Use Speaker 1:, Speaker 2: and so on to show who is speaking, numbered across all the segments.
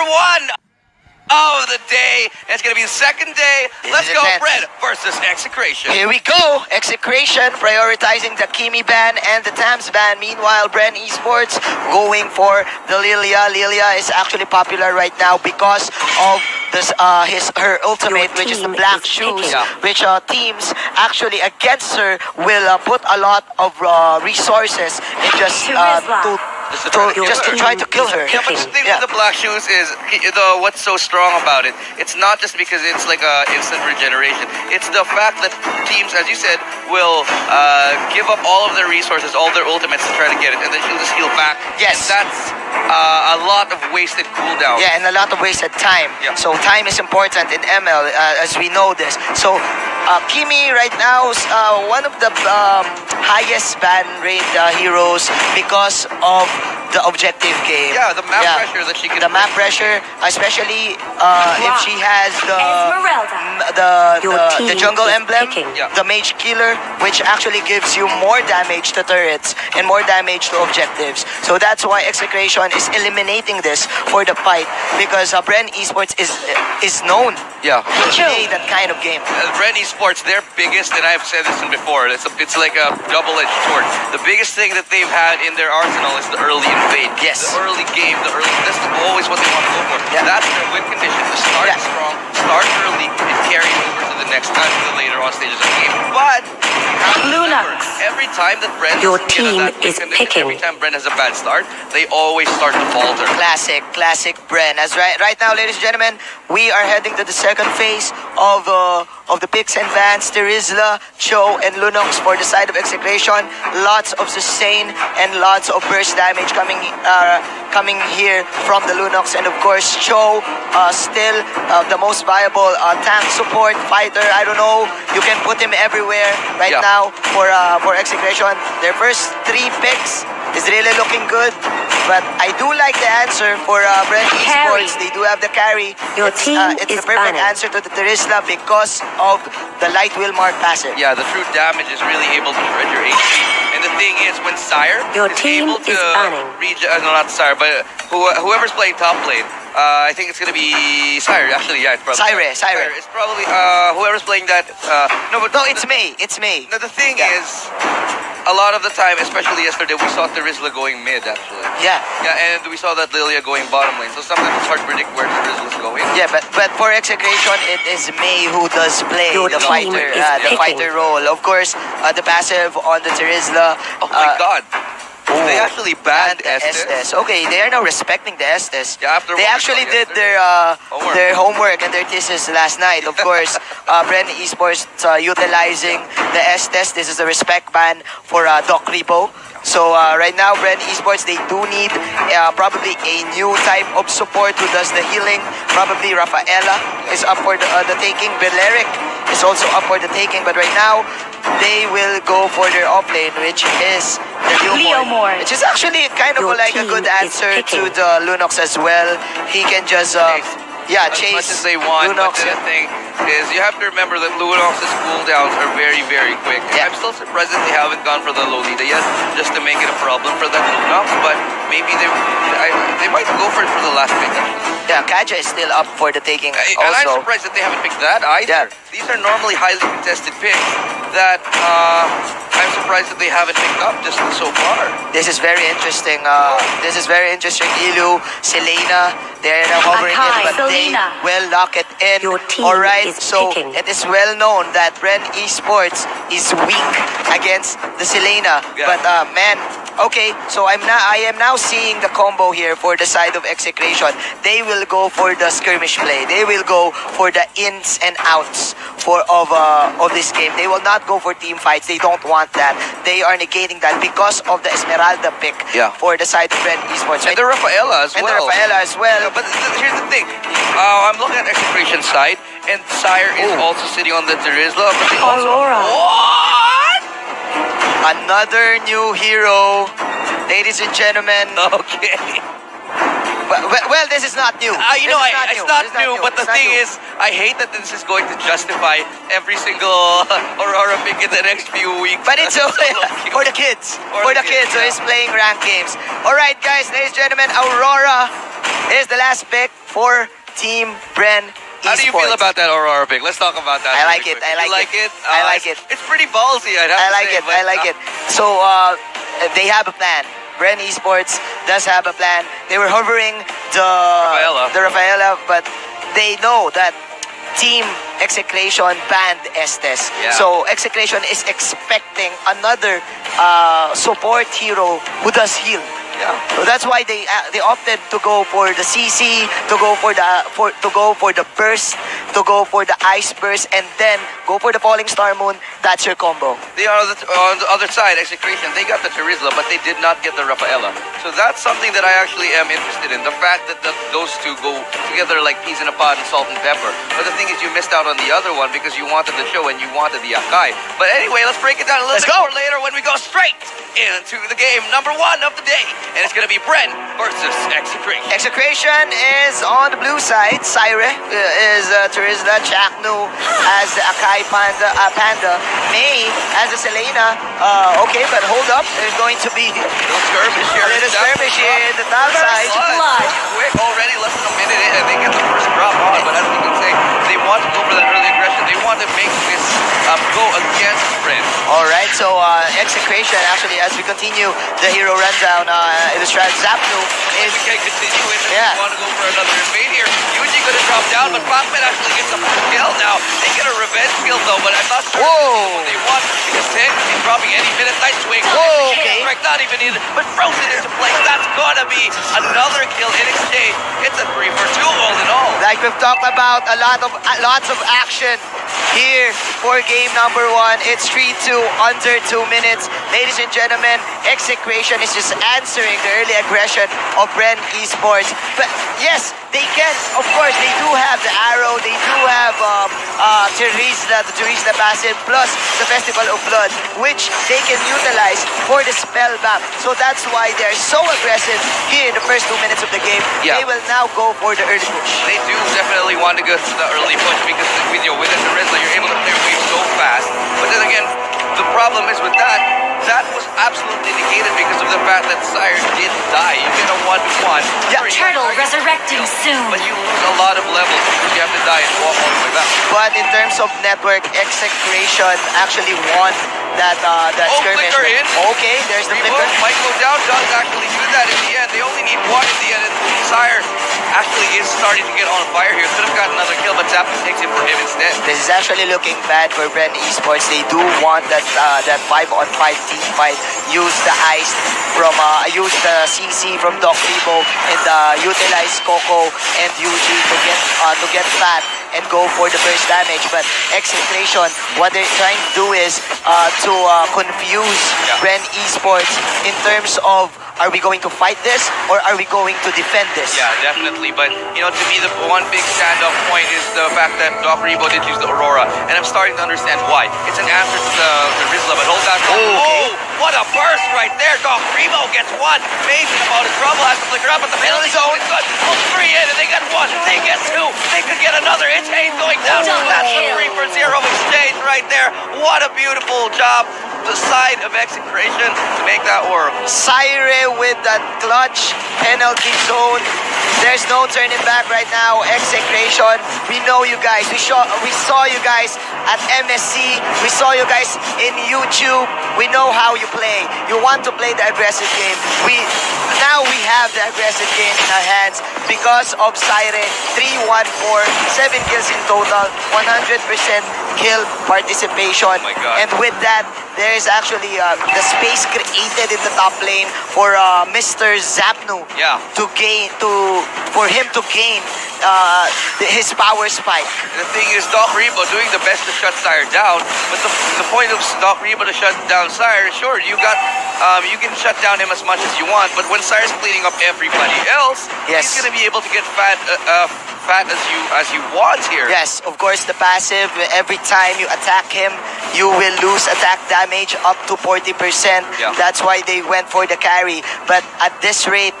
Speaker 1: one of the day. It's going to be the second day. Let's go, BREN versus Execration.
Speaker 2: Here we go. Execration prioritizing the Kimi ban and the Tams ban. Meanwhile, BREN Esports going for the Lilia. Lilia is actually popular right now because of this, her ultimate, which is the black shoes, which teams actually against her will put a lot of resources in just to try to kill her.
Speaker 1: Yeah, but the thing with the black shoes is what's so strong about it. It's not just because it's like a instant regeneration. It's the fact that teams, as you said, will give up all of their resources, all their ultimates to try to get it, and then she'll just heal back.
Speaker 2: Yes,
Speaker 1: and that's a lot of wasted cooldown.
Speaker 2: Yeah, and a lot of wasted time. Yeah. So time is important in ML, as we know this. So Kimi right now is one of the highest ban rate heroes because of the objective game.
Speaker 1: Yeah, the map pressure that she can.
Speaker 2: The map pressure, especially if she has the jungle emblem, the mage killer, which actually gives you more damage to turrets and more damage to objectives. So that's why Execration is eliminating this for the fight, because BREN Esports is known to play that kind of game.
Speaker 1: BREN Esports, their biggest, and I've said this before, it's like a double-edged sword. The biggest thing that they've had in their arsenal is the early invade.
Speaker 2: Yes.
Speaker 1: The early game, that's always what they want to go for. Yeah. That's their win condition, to start strong, start early, and carry over to the next time, to the later on stages of the game. But every time that BREN every time BREN has a bad start, they always start to falter.
Speaker 2: Classic BREN. As right now, ladies and gentlemen, we are heading to the second phase of the picks and bans. Terizla, Cho, and Lunox for the side of Execration. Lots of sustain and lots of burst damage coming here from the Lunox, and of course Cho, still the most viable tank support fighter. I don't know, you can put him everywhere right now for Execration. Their first 3 picks is really looking good, but I do like the answer for BREN Esports. They do have the carry. It's the perfect answer to the Terizla because of the light will mark passive.
Speaker 1: Yeah, the true damage is really able to shred your HP. And the thing is, when Sire is able to not Sire, but whoever's playing top lane, I think it's gonna be Sire. Actually, yeah, it's probably
Speaker 2: Sire.
Speaker 1: It's probably whoever's playing that.
Speaker 2: No, it's me. It's me.
Speaker 1: No, the thing is, a lot of the time, especially yesterday, we saw Terizla going mid, actually.
Speaker 2: Yeah,
Speaker 1: and we saw that Lilia going bottom lane. So sometimes it's hard to predict where Terizla's going.
Speaker 2: Yeah, but for Execration, it is Mei who does play the fighter role. Of course, the passive on the Terizla.
Speaker 1: Oh my God. They actually banned Estes.
Speaker 2: Okay, they are now respecting the Estes.
Speaker 1: Yeah, after
Speaker 2: they actually did their homework and their thesis last night. Of course, BREN Esports utilizing the Estes. This is a respect ban for Doc Repo. So right now, BREN Esports, they do need probably a new type of support who does the healing. Probably Rafaela is up for the taking. Beleric is also up for the taking. But right now, they will go for their offlane, which is the Leomord, which is actually kind of like a good answer to the Lunox as well. He can just chase
Speaker 1: as much as they want.
Speaker 2: Lunox.
Speaker 1: But the thing is, you have to remember that Lunox's cooldowns are very, very quick.
Speaker 2: Yeah.
Speaker 1: I'm still surprised that they haven't gone for the Lolita yet, just to make it a problem for that Lunox. But maybe they might go for it for the last pick.
Speaker 2: Yeah, Kaja is still up for the taking also.
Speaker 1: And I'm surprised that they haven't picked that either. Yeah. These are normally highly contested picks that I'm surprised that they haven't picked up just so far.
Speaker 2: This is very interesting. Ilu, Selena, they're now hovering in, but they will lock it in. Alright, so it is well known that BREN Esports is weak against the Selena. Yeah. But man, okay, so I am now seeing the combo here for the side of Execration. They will go for the skirmish play. They will go for the ins and outs of this game. They will not go for team fights. They don't want that. They are negating that because of the Esmeralda pick for the side of BREN Esports.
Speaker 1: And the Rafaela as well.
Speaker 2: Yeah,
Speaker 1: but here's the thing. I'm looking at Execration side, and Sire is also sitting on the Terizla. But they also, what?
Speaker 2: Another new hero, ladies and gentlemen.
Speaker 1: Okay.
Speaker 2: Well, this is not new.
Speaker 1: It's not new. But the thing is, I hate that this is going to justify every single Aurora pick in the next few weeks.
Speaker 2: But it's okay for the kids. For the kids who is playing ranked games. All right, guys, ladies and gentlemen, Aurora is the last pick for Team BREN Esports.
Speaker 1: How do you feel about that Aurora pick? Let's talk about that.
Speaker 2: I like
Speaker 1: really
Speaker 2: it.
Speaker 1: quick.
Speaker 2: I like
Speaker 1: You
Speaker 2: it.
Speaker 1: like it.
Speaker 2: I like it.
Speaker 1: It's pretty ballsy. I'd have to say,
Speaker 2: I like it. So they have a plan. BREN Esports does have a plan. They were hovering the Rafaela, but they know that Team Execration banned Estes.
Speaker 1: Yeah.
Speaker 2: So Execration is expecting another support hero who does heal.
Speaker 1: Yeah.
Speaker 2: So that's why they opted to go for the CC, to go for the burst, to go for the ice burst, and then go for the falling star moon. That's your combo.
Speaker 1: They are on the other side, Execration. They got the Charizla, but they did not get the Rafaela. So that's something that I actually am interested in. The fact that those two go together like peas in a pod and salt and pepper. But the thing is, you missed out on the other one because you wanted the show and you wanted the Akai. But anyway, let's break it down a little bit more later when we go straight into the game number 1 of the day. And it's going to be BREN versus Execration.
Speaker 2: Execration is on the blue side. Syre is Charizla. CH4KNU as the Akai Panda. May as a Selena. Okay, but hold up. There's going to be
Speaker 1: Little skirmish here.
Speaker 2: a little skirmish here in the top side.
Speaker 3: blood.
Speaker 1: Quick already, less than a minute in, and they get the first drop on. But as we can say, they want to go for that early aggression. They want to make this go against BREN.
Speaker 2: Alright, so Execration, actually, as we continue the hero rundown in the strat, Z4PNU is...
Speaker 1: We can continue it if
Speaker 2: Yeah.
Speaker 1: we want to go for another invade here. Yuji gonna drop down, but Pacman actually gets a first kill now. They get a revenge kill though, but I'm not sure
Speaker 2: Whoa.
Speaker 1: what they want because Tank is dropping any minute. Nice swing.
Speaker 2: Whoa, okay.
Speaker 1: Strike not even needed, but frozen into place. That's gonna be another kill in exchange. It's a 3 for 2 all in all.
Speaker 2: Like we've talked about, lots of action here for game number 1. It's 3-2 under 2 minutes. Ladies and gentlemen, Execration is just answering the early aggression of BREN Esports. But yes, they can, of course, they do have the arrow, they do have the Charizla passive, plus the Festival of Blood, which they can utilize for the spell back. So that's why they're so aggressive here in the first 2 minutes of the game.
Speaker 1: Yeah.
Speaker 2: They will now go for the early push.
Speaker 1: They do definitely want to go to the early push because with the Charizla, you're able to clear waves so fast. But then again, the problem is with that was absolutely negated because of the fact that Sire did die. You get a 1-1.
Speaker 2: Yeah.
Speaker 3: Turtle resurrecting soon.
Speaker 1: But you lose a lot of levels because you have to die and walk all the way back.
Speaker 2: But in terms of network, Execration actually won that skirmish.
Speaker 1: Flicker in.
Speaker 2: Okay, there's the
Speaker 1: Reboot
Speaker 2: flicker.
Speaker 1: might go down. Does actually do that in the end. They only need 1 in the end. And Sire actually is starting to get on fire here. Could have gotten another kill, but Zappa takes it for him instead.
Speaker 2: This is actually looking bad for BREN Esports. They do want that 5-on-5 team fight. Use the ice from use the CC from Doc Rebo and utilize Coco and Yuji to get fat and go for the first damage. But Execration, what they're trying to do is to confuse BREN Esports in terms of, are we going to fight this or are we going to defend this?
Speaker 1: Yeah, definitely. But, you know, to me, the one big standout point is the fact that Doc Rebo did use the Aurora. And I'm starting to understand why. It's an answer to the Rizla, but hold that.
Speaker 2: Okay.
Speaker 1: Oh, what a burst right there. Doc Rebo gets 1. Maybe about his trouble, has to flicker up, but the penalty zone is good. Oh, 3 in, and they get 1. They get 2. They could get another. It's 8 going down.
Speaker 3: Double
Speaker 1: That's the
Speaker 3: kill.
Speaker 1: 3 for 0 exchange right there. What a beautiful job. The side of Execration to make that work.
Speaker 2: Syre with that clutch penalty zone. There's no turning back right now. Execration. We know you guys. We saw you guys at MSC. We saw you guys in YouTube. We know how you play. You want to play the aggressive game. Now we have the aggressive game in our hands because of Syre. 3-1-4, 7 kills in total, 100% kill participation.
Speaker 1: Oh my God.
Speaker 2: And with that, there is actually the space created in the top lane for Mr. Z4PNU
Speaker 1: Yeah.
Speaker 2: for him to gain his power spike.
Speaker 1: The thing is, Doc Rebo doing the best to shut Sire down, but the point of Doc Rebo to shut down Sire, sure, you can shut down him as much as you want, but when Sire's cleaning up everybody else,
Speaker 2: Yes.
Speaker 1: he's gonna be able to get fat as you want here.
Speaker 2: Yes, of course, the passive, every time you attack him, you will lose attack damage up to 40%.
Speaker 1: Yeah.
Speaker 2: That's why they went for the carry. But at this rate,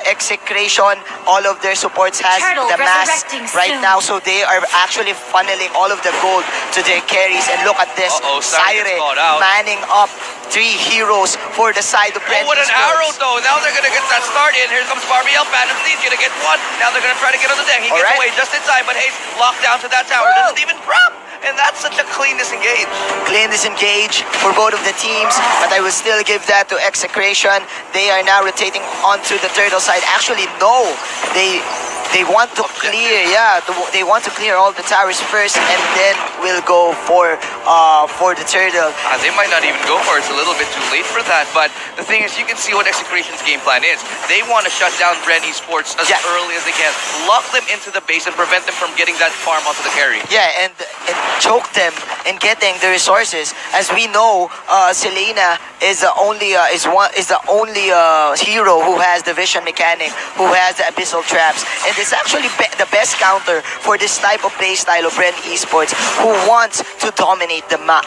Speaker 2: Execration, all of their supports has
Speaker 3: Turtle
Speaker 2: the mass
Speaker 3: resurrecting
Speaker 2: right
Speaker 3: soon.
Speaker 2: now. So they are actually funneling all of the gold to their carries. And look at this,
Speaker 1: Uh-oh, Syre gets caught out.
Speaker 2: manning up 3 heroes for the side of BREN
Speaker 1: Oh, what an
Speaker 2: Esports.
Speaker 1: arrow though. Now they're going to get that start in. Here comes Barbiel. Phantom Steed's going to get one. Now they're going to try to get on the deck. He gets
Speaker 2: Alright.
Speaker 1: away just in time, but Hayes locked down to that tower. Doesn't even drop. And that's such a clean disengage.
Speaker 2: Clean disengage for both of the teams, but I will still give that to Execration. They are now rotating onto the turtle side. Actually, no, they want to clear, they want to clear all the towers first, and then we'll go for the turtle.
Speaker 1: They might not even go for it. It's a little bit too late for that. But the thing is, you can see what Execration's game plan is. They want to shut down BREN Esports as early as they can, lock them into the base, and prevent them from getting that farm onto the carry.
Speaker 2: Yeah, and choke them in getting the resources. As we know, Selena is the only hero who has the vision mechanic, who has the abyssal traps, and it's actually the best counter for this type of play style of BREN Esports, who wants to dominate the map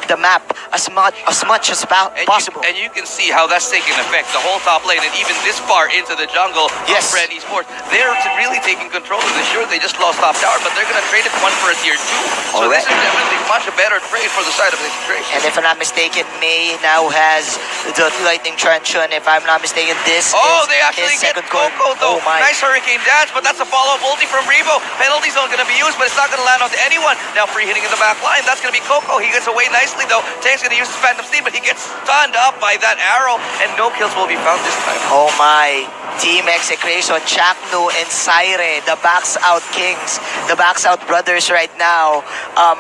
Speaker 2: as much as possible.
Speaker 1: And you can see how that's taking effect. The whole top lane, and even this far into the jungle of BREN Esports, they're really taking control of this. Sure, they just lost top tower, but they're going to trade it one for a tier 2. So this is definitely much a better trade for the side of Execration.
Speaker 2: And if I'm not mistaken, May now has the lightning truncheon. If I'm not mistaken, this is
Speaker 1: they actually
Speaker 2: his
Speaker 1: get
Speaker 2: second
Speaker 1: Coco though.
Speaker 2: Oh my.
Speaker 1: Nice hurricane dance, but that's a follow-up ulti from Revo. Penalty zone going to be used, but it's not going to land onto anyone. Now free hitting in the back line. That's going to be Coco. He gets away nicely though. Tank's going to use his Phantom Steed, but he gets stunned up by that arrow, and no kills will be found this time.
Speaker 2: Oh my. Team Execration, CH4KNU and Syre, the Backs Out Kings, the Backs Out Brothers right now,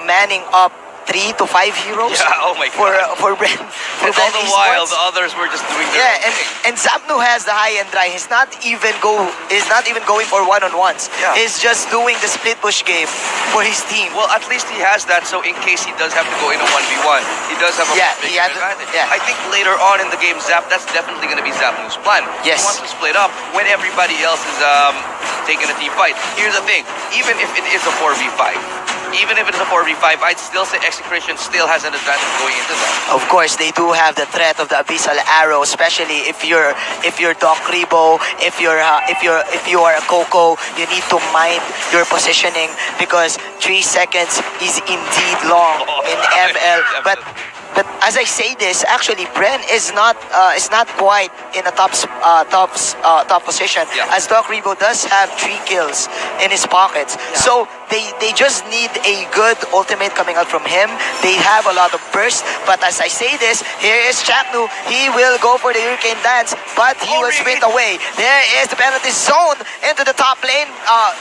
Speaker 2: manning up 3 to 5 heroes.
Speaker 1: Yeah, oh my
Speaker 2: for
Speaker 1: god.
Speaker 2: For BREN.
Speaker 1: For all the while, the others were just doing their own thing.
Speaker 2: and CH4KNU has the high and dry. He's not even going for one-on-ones.
Speaker 1: Yeah.
Speaker 2: He's just doing the split push game for his team.
Speaker 1: Well, at least he has that, so in case he does have to go in a 1v1, he does have a big advantage. I think later on in the game, that's definitely going to be CH4KNU's plan.
Speaker 2: Yes.
Speaker 1: He wants to split up when everybody else is taking a team fight. Here's the thing, even if it is a 4v5, I'd still say Execration still has an advantage going into that.
Speaker 2: Of course, they do have the threat of the abyssal arrow, especially if you're Doc Rebo, if you are a Coco, you need to mind your positioning, because 3 seconds is indeed long in ML. But as I say this, actually, BREN is not quite in a top position, as Doc Rebo does have 3 kills in his pockets. So they just need a good ultimate coming out from him. They have a lot of burst, but as I say this, here is CH4KNU. He will go for the hurricane dance, but he will sprint away. There is the penalty zone into the top lane.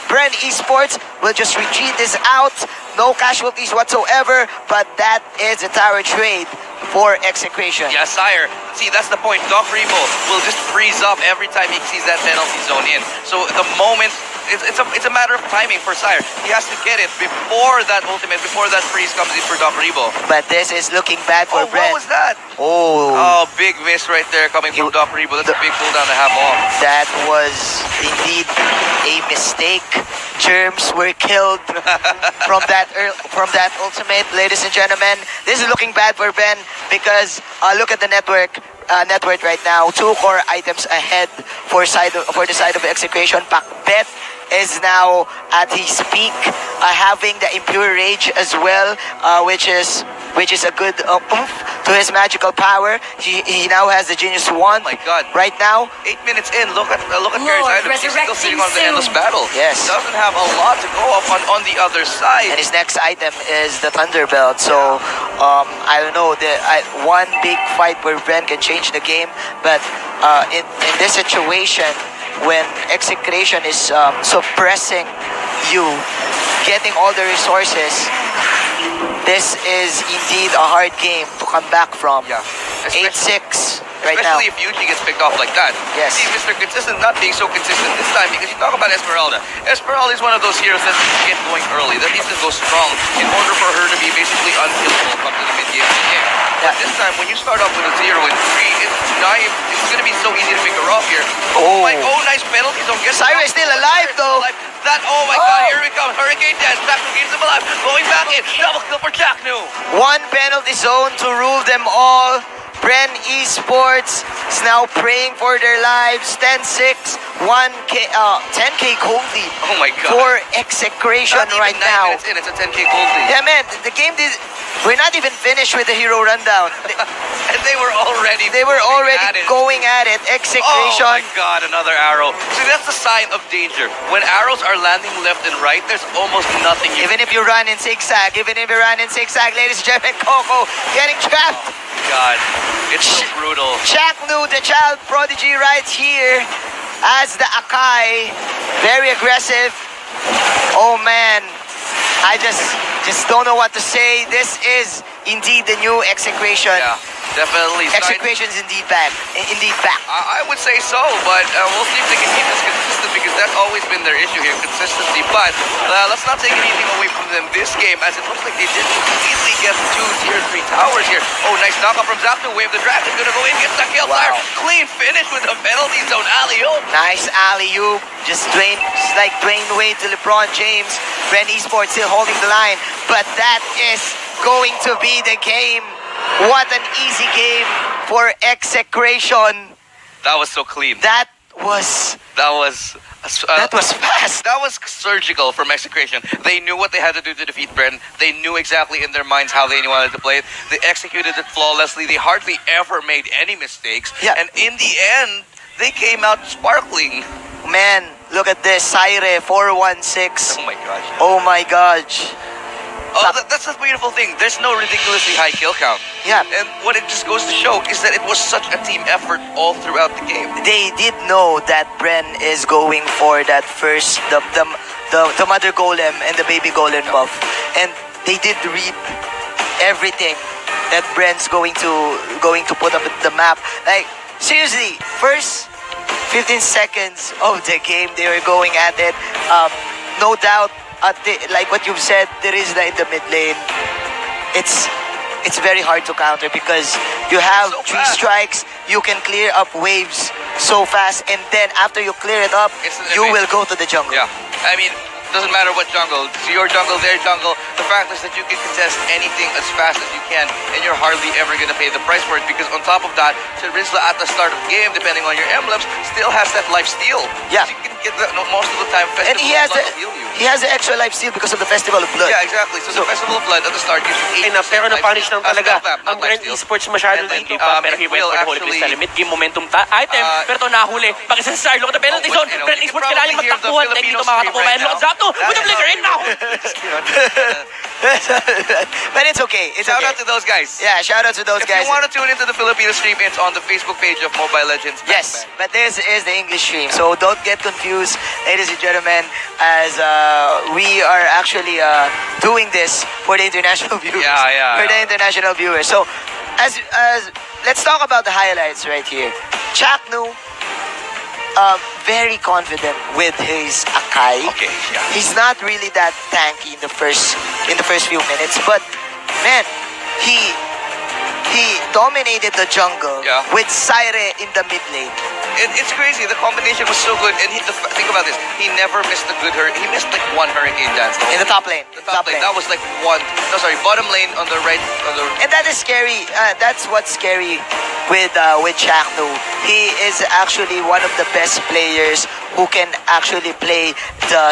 Speaker 2: BREN Esports will just retreat this out. No casualties whatsoever, but that is a tower trade for Execration.
Speaker 1: Yeah, Sire. See, that's the point. Doc Rebo will just freeze up every time he sees that penalty zone in. So the moment, it's a matter of timing for Sire. He has to get it before that ultimate, before that freeze comes in for Doc Rebo.
Speaker 2: But this is looking bad for BREN.
Speaker 1: What was that?
Speaker 2: Oh,
Speaker 1: big miss right there coming from Doc Rebo. That's a big cooldown to have off.
Speaker 2: That was indeed a mistake. Germs were killed from that ultimate, ladies and gentlemen. This is looking bad for BREN, because look at the network right now. 2 core items ahead for the side of Execration. Pacbet is now at his peak, having the Impure Rage as well, which is a good oomph to his magical power. He now has the Genius Wand.
Speaker 1: Oh my god.
Speaker 2: Right now,
Speaker 1: 8 minutes in, look at Gary's item. He's still sitting on the endless battle.
Speaker 2: Yes.
Speaker 1: Doesn't have a lot to go up on the other side.
Speaker 2: and his next item is the Thunderbelt. So I don't know, one big fight where BREN can change the game, but in this situation, when Execration is suppressing you, getting all the resources, this is indeed a hard game to come back from.
Speaker 1: Yeah.
Speaker 2: 8-6 right now.
Speaker 1: Especially if Yuji gets picked off like that.
Speaker 2: Yes.
Speaker 1: See, Mr. Consistent not being so consistent this time, because you talk about Esmeralda. Esmeralda is one of those heroes that needs to get going early, that needs to go strong in order for her to be basically unkillable come to the mid-game of the game. But this time, when you start off with a 0 and 3, it's going to be so easy to pick her off here. Oh nice penalty zone.
Speaker 2: Cyrus still alive though.
Speaker 1: Oh my god, here we come. Hurricane Dance. CH4KNU keeps him alive. Going back in. Double kill for CH4KNU.
Speaker 2: One penalty zone to rule them all. BREN Esports is now praying for their lives. 10-6, 10k gold lead.
Speaker 1: Oh my god.
Speaker 2: For Execration
Speaker 1: Not even
Speaker 2: right
Speaker 1: 9
Speaker 2: now.
Speaker 1: minutes in, it's a 10k gold lead.
Speaker 2: Yeah, man, the game We're not even finished with the hero rundown.
Speaker 1: And they were already
Speaker 2: Going at it. Execration.
Speaker 1: Oh my God, another arrow. See, that's the sign of danger. When arrows are landing left and right, there's almost nothing you
Speaker 2: Even if you run in zigzag, ladies and gentlemen, Coco getting trapped.
Speaker 1: God, it's so brutal.
Speaker 2: CH4KNU, the child prodigy right here as the Akai. Very aggressive. Oh man, I just don't know what to say. This is indeed the new execration.
Speaker 1: Yeah, definitely.
Speaker 2: Execration is indeed back.
Speaker 1: I would say so, but we'll see if they can keep this consistent because that's always been their issue here, consistency. But let's not take anything away from them this game, as it looks like they did easily get 2 tier 3 towers here. Oh, nice knockout from Zapdo. Wave the draft is gonna go in, gets the kill.
Speaker 2: Wow.
Speaker 1: Clean finish with a penalty zone alley-oop.
Speaker 2: Nice alley-oop. Just like Dwayne Wade to LeBron James. BREN Esports still holding the line, but that is going to be the game. What an easy game for execration.
Speaker 1: That was so clean.
Speaker 2: That was fast.
Speaker 1: That was surgical from execration. They knew what they had to do to defeat BREN. They knew exactly in their minds how they wanted to play it. They executed it flawlessly. They hardly ever made any mistakes.
Speaker 2: Yeah.
Speaker 1: And in the end, they came out sparkling.
Speaker 2: Man, look at this. Saire 416.
Speaker 1: Oh my gosh.
Speaker 2: Oh my gosh.
Speaker 1: Oh, that's the beautiful thing. There's no ridiculously high kill count.
Speaker 2: Yeah.
Speaker 1: And what it just goes to show is that it was such a team effort all throughout the game.
Speaker 2: They did know that BREN is going for that first the mother golem and the baby golem buff, and they did read everything that BREN's going to put up at the map. Like seriously, first 15 seconds of the game they were going at it. No doubt. Like what you've said, there is in the mid lane. It's very hard to counter because you have
Speaker 1: So
Speaker 2: 3
Speaker 1: fast.
Speaker 2: strikes. You can clear up waves so fast, and then after you clear it up,
Speaker 1: It's an
Speaker 2: you
Speaker 1: advantage.
Speaker 2: will go to the jungle.
Speaker 1: Yeah. I mean, doesn't matter what jungle. It's your jungle, their jungle. The fact is that you can contest anything as fast as you can, and you're hardly ever going to pay the price for it because on top of that, Rizla at the start of the game, depending on your emblems, still has that life steal.
Speaker 2: Yeah.
Speaker 1: So you can get that most of the time.
Speaker 2: And he has
Speaker 1: Festival of Blood will heal you.
Speaker 2: he has the extra life steal because of the Festival of Blood.
Speaker 1: Yeah, exactly. So the Festival of Blood at the start gives you 8%
Speaker 4: Pero na-punish lang talaga ang BREN
Speaker 1: life steal.
Speaker 4: Esports masyado
Speaker 1: And then,
Speaker 4: dito pa. Pero he went
Speaker 1: will
Speaker 4: for the Holy
Speaker 1: actually,
Speaker 4: Crystal limit, game momentum item. Pero ito nahuli. Bakit sa Star? Look at the penalty
Speaker 1: Oh,
Speaker 4: zone.
Speaker 1: you know,
Speaker 4: BREN
Speaker 1: you can
Speaker 4: Esports kailangan
Speaker 1: probably hear the
Speaker 4: magtakbuhan. Thank you
Speaker 1: Filipino
Speaker 4: to mga
Speaker 1: stream
Speaker 4: katapuman.
Speaker 1: right
Speaker 4: Look at
Speaker 1: now.
Speaker 4: Zapdo with the
Speaker 1: That is
Speaker 4: flicker in now.
Speaker 2: But it's okay. It's
Speaker 1: Shout
Speaker 2: okay.
Speaker 1: out to those guys.
Speaker 2: Yeah, shout out to those
Speaker 1: If
Speaker 2: guys.
Speaker 1: you want to tune into the Filipino stream, it's on the Facebook page of Mobile Legends.
Speaker 2: Yes, but this is the English stream, so don't get confused, ladies and gentlemen, as we are actually doing this for the international viewers. For the international viewers. So, as let's talk about the highlights right here. CH4KNU, very confident with his Akai.
Speaker 1: Okay, yeah.
Speaker 2: He's not really that tanky in the first few minutes, but man, he dominated the jungle with Saire in the mid lane.
Speaker 1: It's crazy. The combination was so good. And think about this. He never missed a good hurricane. He missed like 1 hurricane dance.
Speaker 2: In the top lane.
Speaker 1: The top lane. That was like one. No, sorry. Bottom lane on the right.
Speaker 2: And that is scary. That's what's scary with CH4KNU. He is actually one of the best players who can actually play the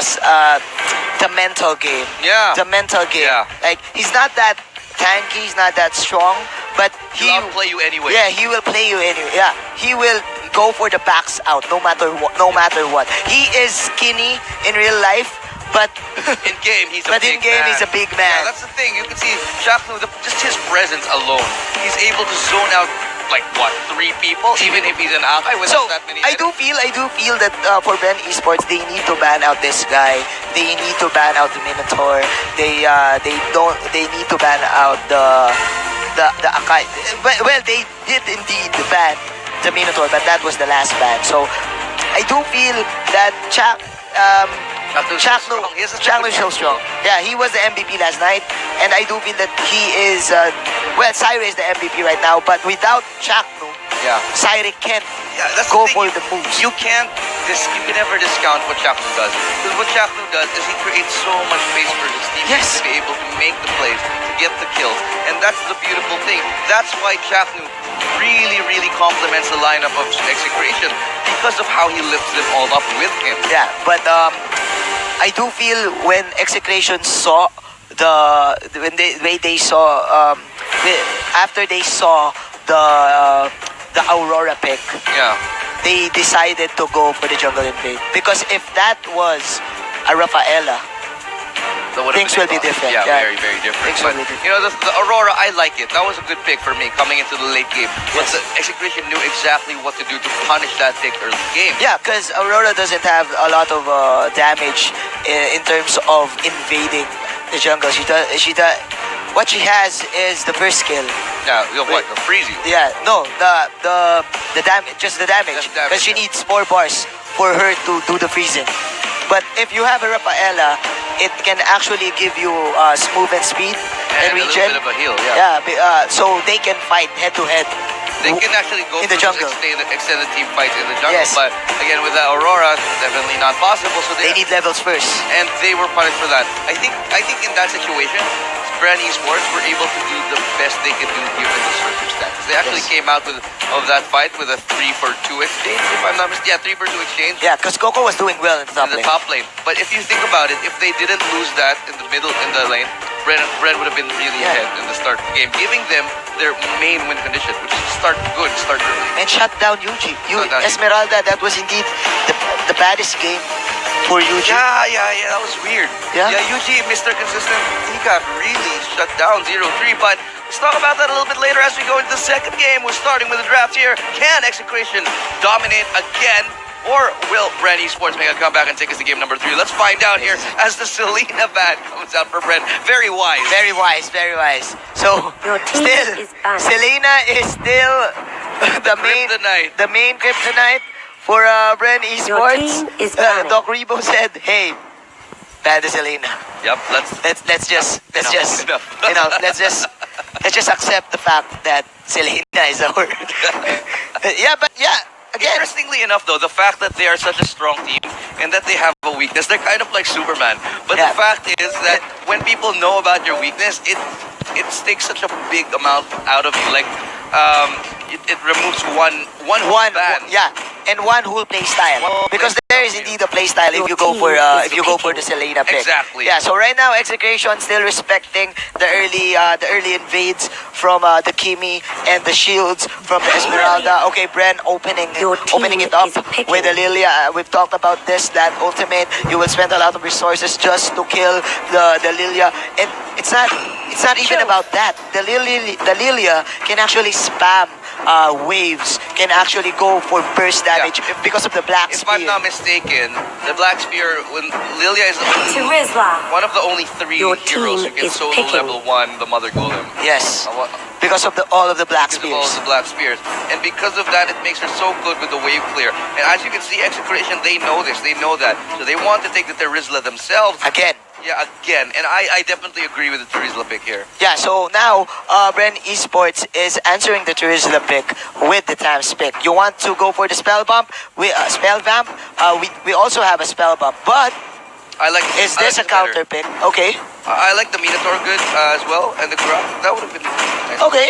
Speaker 2: mental game.
Speaker 1: Yeah.
Speaker 2: The mental game.
Speaker 1: Yeah.
Speaker 2: Like he's not that tanky. He's not that strong. But
Speaker 1: He'll outplay you anyway.
Speaker 2: Yeah, he will play you anyway. Yeah, he will go for the backs out no matter what. No matter what. He is skinny in real life, but
Speaker 1: In game, he's a
Speaker 2: but
Speaker 1: big
Speaker 2: in game
Speaker 1: man.
Speaker 2: he's a big
Speaker 1: Yeah,
Speaker 2: man.
Speaker 1: that's the thing. You can see CH4KNU, just his presence alone. He's able to zone out like what 3 people, even if he's an Akai without
Speaker 2: So
Speaker 1: that many.
Speaker 2: I do feel that for BREN Esports they need to ban out this guy. They need to ban out the Minotaur. They need to ban out the Akai. Well, they did indeed ban the Minotaur, but that was the last ban. So I do feel that CH4KNU is so strong. Yeah, he was the MVP last night, and I do feel that he is Saire is the MVP right now, but without CH4KNU, Saire can't
Speaker 1: that's
Speaker 2: go
Speaker 1: the
Speaker 2: for
Speaker 1: thing.
Speaker 2: the moves.
Speaker 1: You can never discount what CH4KNU does. Because what CH4KNU does is he creates so much space for his teammates to be able to make the plays, to get the kills. And that's the beautiful thing. That's why CH4KNU really complements the lineup of execration because of how he lifts them all up with him.
Speaker 2: Yeah, but I do feel when execration saw when they saw after they saw the Aurora pick,
Speaker 1: Yeah.
Speaker 2: they decided to go for the jungle invade, because if that was a Rafaela,
Speaker 1: That would've
Speaker 2: things
Speaker 1: been
Speaker 2: will be
Speaker 1: awesome.
Speaker 2: different.
Speaker 1: Yeah,
Speaker 2: Yeah.
Speaker 1: very, very different.
Speaker 2: Things
Speaker 1: But,
Speaker 2: will be different.
Speaker 1: you know, the Aurora, I like it. That was a good pick for me coming into the late game. But
Speaker 2: Yes.
Speaker 1: the execution knew exactly what to do to punish that pick early game.
Speaker 2: yeah, because Aurora doesn't have a lot of damage in terms of invading the jungle. What she has is the first skill.
Speaker 1: Yeah, you know what? They'll freeze you.
Speaker 2: Yeah, no, the damage, just the damage,
Speaker 1: Just damage,
Speaker 2: because she
Speaker 1: yeah.
Speaker 2: needs 4 bars for her to do the freezing. But if you have a Rafaela, it can actually give you movement speed and
Speaker 1: And a
Speaker 2: regen.
Speaker 1: little bit of a heal, yeah.
Speaker 2: So they can fight head to head.
Speaker 1: They can actually go
Speaker 2: In the
Speaker 1: for those
Speaker 2: jungle.
Speaker 1: extended team fights in the jungle.
Speaker 2: Yes.
Speaker 1: But again, with that Aurora, definitely not possible. So
Speaker 2: They need levels first.
Speaker 1: and they were punished for that. I think in that situation, BREN Esports were able to do the best they could do given the circumstances. They actually
Speaker 2: Yes.
Speaker 1: came out of that fight with a 3-for-2 exchange, if I'm not mistaken. Yeah, 3-for-2 exchange.
Speaker 2: Yeah, because Coco was doing well in the top
Speaker 1: In the
Speaker 2: lane.
Speaker 1: top lane. But if you think about it, if they didn't lose that in the middle in the lane, BREN would have been really
Speaker 2: Yeah.
Speaker 1: ahead in the start of the game, giving them their main win condition, which is start good, start early.
Speaker 2: And shut down Yuji.
Speaker 1: Shut down Yuji.
Speaker 2: Esmeralda, that was indeed the baddest game for Yuji.
Speaker 1: Yeah, that was weird.
Speaker 2: Yeah?
Speaker 1: Yuji, Mr. Consistent, he got really shut down 0-3, but let's talk about that a little bit later as we go into the second game. We're starting with the draft here. Can Execration dominate again? Or will BREN Esports make a comeback and take us to game number 3? Let's find out here as the Selena ban comes out for BREN. Very wise.
Speaker 2: Very wise, very wise. So,
Speaker 3: Your team
Speaker 2: still,
Speaker 3: is banned.
Speaker 2: Selena is still
Speaker 1: Kryptonite.
Speaker 2: the main kryptonite for BREN Esports.
Speaker 3: team is banned.
Speaker 2: Doc Rebo said, "Hey, ban the Selena.
Speaker 1: Yep,
Speaker 2: Let's just
Speaker 1: Enough.
Speaker 2: let's just accept the fact that Selena is our yeah. Again,
Speaker 1: Interestingly enough, though, the fact that they are such a strong team and that they have a weakness, they're kind of like Superman. But
Speaker 2: Yeah.
Speaker 1: the fact is that when people know about your weakness, it takes such a big amount out of you. Like, it removes one whole ban.
Speaker 2: and one whole play style,
Speaker 1: One
Speaker 2: because
Speaker 1: play
Speaker 2: there is
Speaker 1: style,
Speaker 2: indeed a play style if
Speaker 3: Your
Speaker 2: you go
Speaker 3: team
Speaker 2: for
Speaker 3: is
Speaker 2: if you go for the
Speaker 3: picking.
Speaker 2: Selena pick.
Speaker 1: Exactly.
Speaker 2: Yeah. So right now, Execration still respecting the early invades from the Kimi and the shields from the Esmeralda. Okay, BREN opening
Speaker 3: Your team
Speaker 2: it up
Speaker 3: is picking.
Speaker 2: with the Lilia. We've talked about this. That ultimate, you will spend a lot of resources just to kill the Lilia, and it's not even about that. The Lilia can actually spam waves, can actually go for burst damage because of the black
Speaker 1: If
Speaker 2: spear.
Speaker 1: I'm not mistaken, the Black Spear, when Lilia is
Speaker 3: Terizla.
Speaker 1: one of the only 3
Speaker 3: Your
Speaker 1: heroes who
Speaker 3: team
Speaker 1: can
Speaker 3: is
Speaker 1: solo
Speaker 3: picking.
Speaker 1: level 1 the Mother Golem.
Speaker 2: Yes,
Speaker 1: What?
Speaker 2: because of all of the black
Speaker 1: Because of all
Speaker 2: spears.
Speaker 1: of the Black Spears. And because of that, it makes her so good with the wave clear. And as you can see, Execration, they know this. They know that. So they want to take the Terizla themselves.
Speaker 2: Again.
Speaker 1: Yeah, again. And I definitely agree with the Terizla pick here.
Speaker 2: Yeah, so now BREN Esports is answering the Terizla pick with the Tams pick. You want to go for the spell bump? Spell vamp? We also have a spell bump, but
Speaker 1: I like.
Speaker 2: is
Speaker 1: I
Speaker 2: this a
Speaker 1: like better.
Speaker 2: counter pick? Okay,
Speaker 1: I like the Minotaur good as well, and the Grok. That would have been nice.
Speaker 2: okay.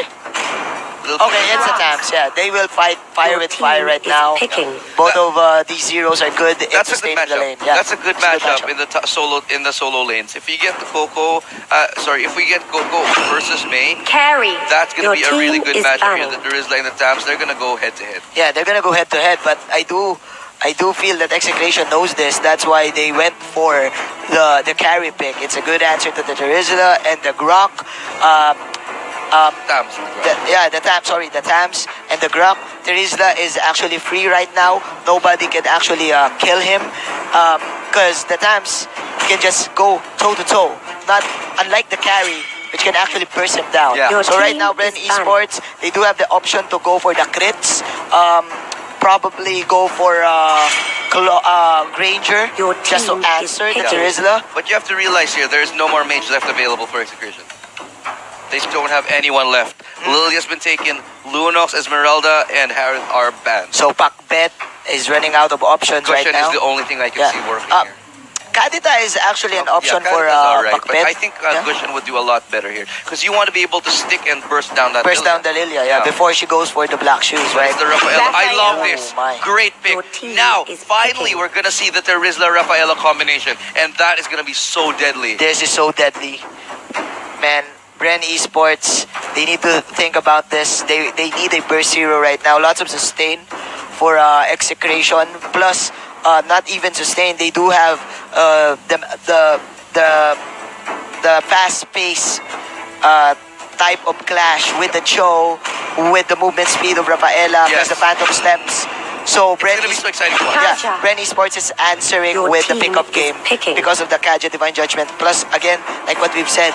Speaker 1: Little
Speaker 2: Okay,
Speaker 1: bit-
Speaker 2: it's the Tams. Yeah, they will fight fire
Speaker 3: Your
Speaker 2: with fire
Speaker 3: team
Speaker 2: right
Speaker 3: is
Speaker 2: now.
Speaker 3: picking.
Speaker 2: Both of these heroes are good in
Speaker 1: That's a good
Speaker 2: sustaining the
Speaker 1: matchup.
Speaker 2: lane. Yeah,
Speaker 1: That's a good
Speaker 2: it's
Speaker 1: matchup in the solo lanes. If you get the Coco, if we get Coco versus May,
Speaker 3: Carry.
Speaker 1: that's gonna
Speaker 3: Your
Speaker 1: be a really
Speaker 3: team
Speaker 1: good
Speaker 3: is
Speaker 1: matchup here.
Speaker 3: banned.
Speaker 1: The Terizla and the Tams, they're gonna go head to head.
Speaker 2: Yeah, they're gonna go head to head, but I do feel that Execration knows this. That's why they went for the carry pick. It's a good answer to the Terizla and the Grok.
Speaker 1: Tams.
Speaker 2: The Tams and the Grok. Terizla is actually free right now. Nobody can actually kill him because the Tams can just go toe to toe. Not unlike the carry, which can actually burst him down.
Speaker 1: Yeah.
Speaker 3: Your
Speaker 2: So right
Speaker 3: team
Speaker 2: now, BREN
Speaker 3: is banned.
Speaker 2: Esports, they do have the option to go for the crits. Probably go for Granger
Speaker 3: Your
Speaker 2: just to
Speaker 3: team is
Speaker 2: answer the
Speaker 3: picking.
Speaker 2: Terizla.
Speaker 1: But you have to realize here, there is no more mage left available for Execution. They don't have anyone left. Lilia's been taken, Lunox, Esmeralda, and Harith are banned.
Speaker 2: So Pakbet is running out of options right
Speaker 1: Cushion
Speaker 2: now.
Speaker 1: is the only thing I can
Speaker 2: Yeah.
Speaker 1: see working here.
Speaker 2: Kadita is actually an option
Speaker 1: yeah,
Speaker 2: for
Speaker 1: Kadita's alright, but
Speaker 2: Pakbet.
Speaker 1: I think Cushion would do a lot better here. Because you want to be able to stick and burst down that
Speaker 2: Burst
Speaker 1: Lilia.
Speaker 2: down the Lilia, before she goes for the black shoes,
Speaker 1: But
Speaker 2: right?
Speaker 1: it's the Rafaela. I love
Speaker 3: Rafaela.
Speaker 1: this.
Speaker 2: Oh my.
Speaker 1: Great pick.
Speaker 3: Your team
Speaker 1: Now,
Speaker 3: is
Speaker 1: finally,
Speaker 3: picking.
Speaker 1: we're going to see the Terizla Rafaela combination. And that is going to be so deadly.
Speaker 2: This is so deadly. man, BREN Esports, they need to think about this. They need a burst hero right now. Lots of sustain for execration. Plus, not even sustain. They do have the fast pace type of clash with the Cho, with the movement speed of Rafaela,
Speaker 1: Yes.
Speaker 2: plus the phantom steps. So
Speaker 1: It's gonna be so exciting to watch.
Speaker 2: yeah, BREN Esports is answering
Speaker 3: Your
Speaker 2: with the
Speaker 3: team
Speaker 2: pickup
Speaker 3: is
Speaker 2: game
Speaker 3: picking.
Speaker 2: because of the Kaja Divine Judgment. Plus, again, like what we've said,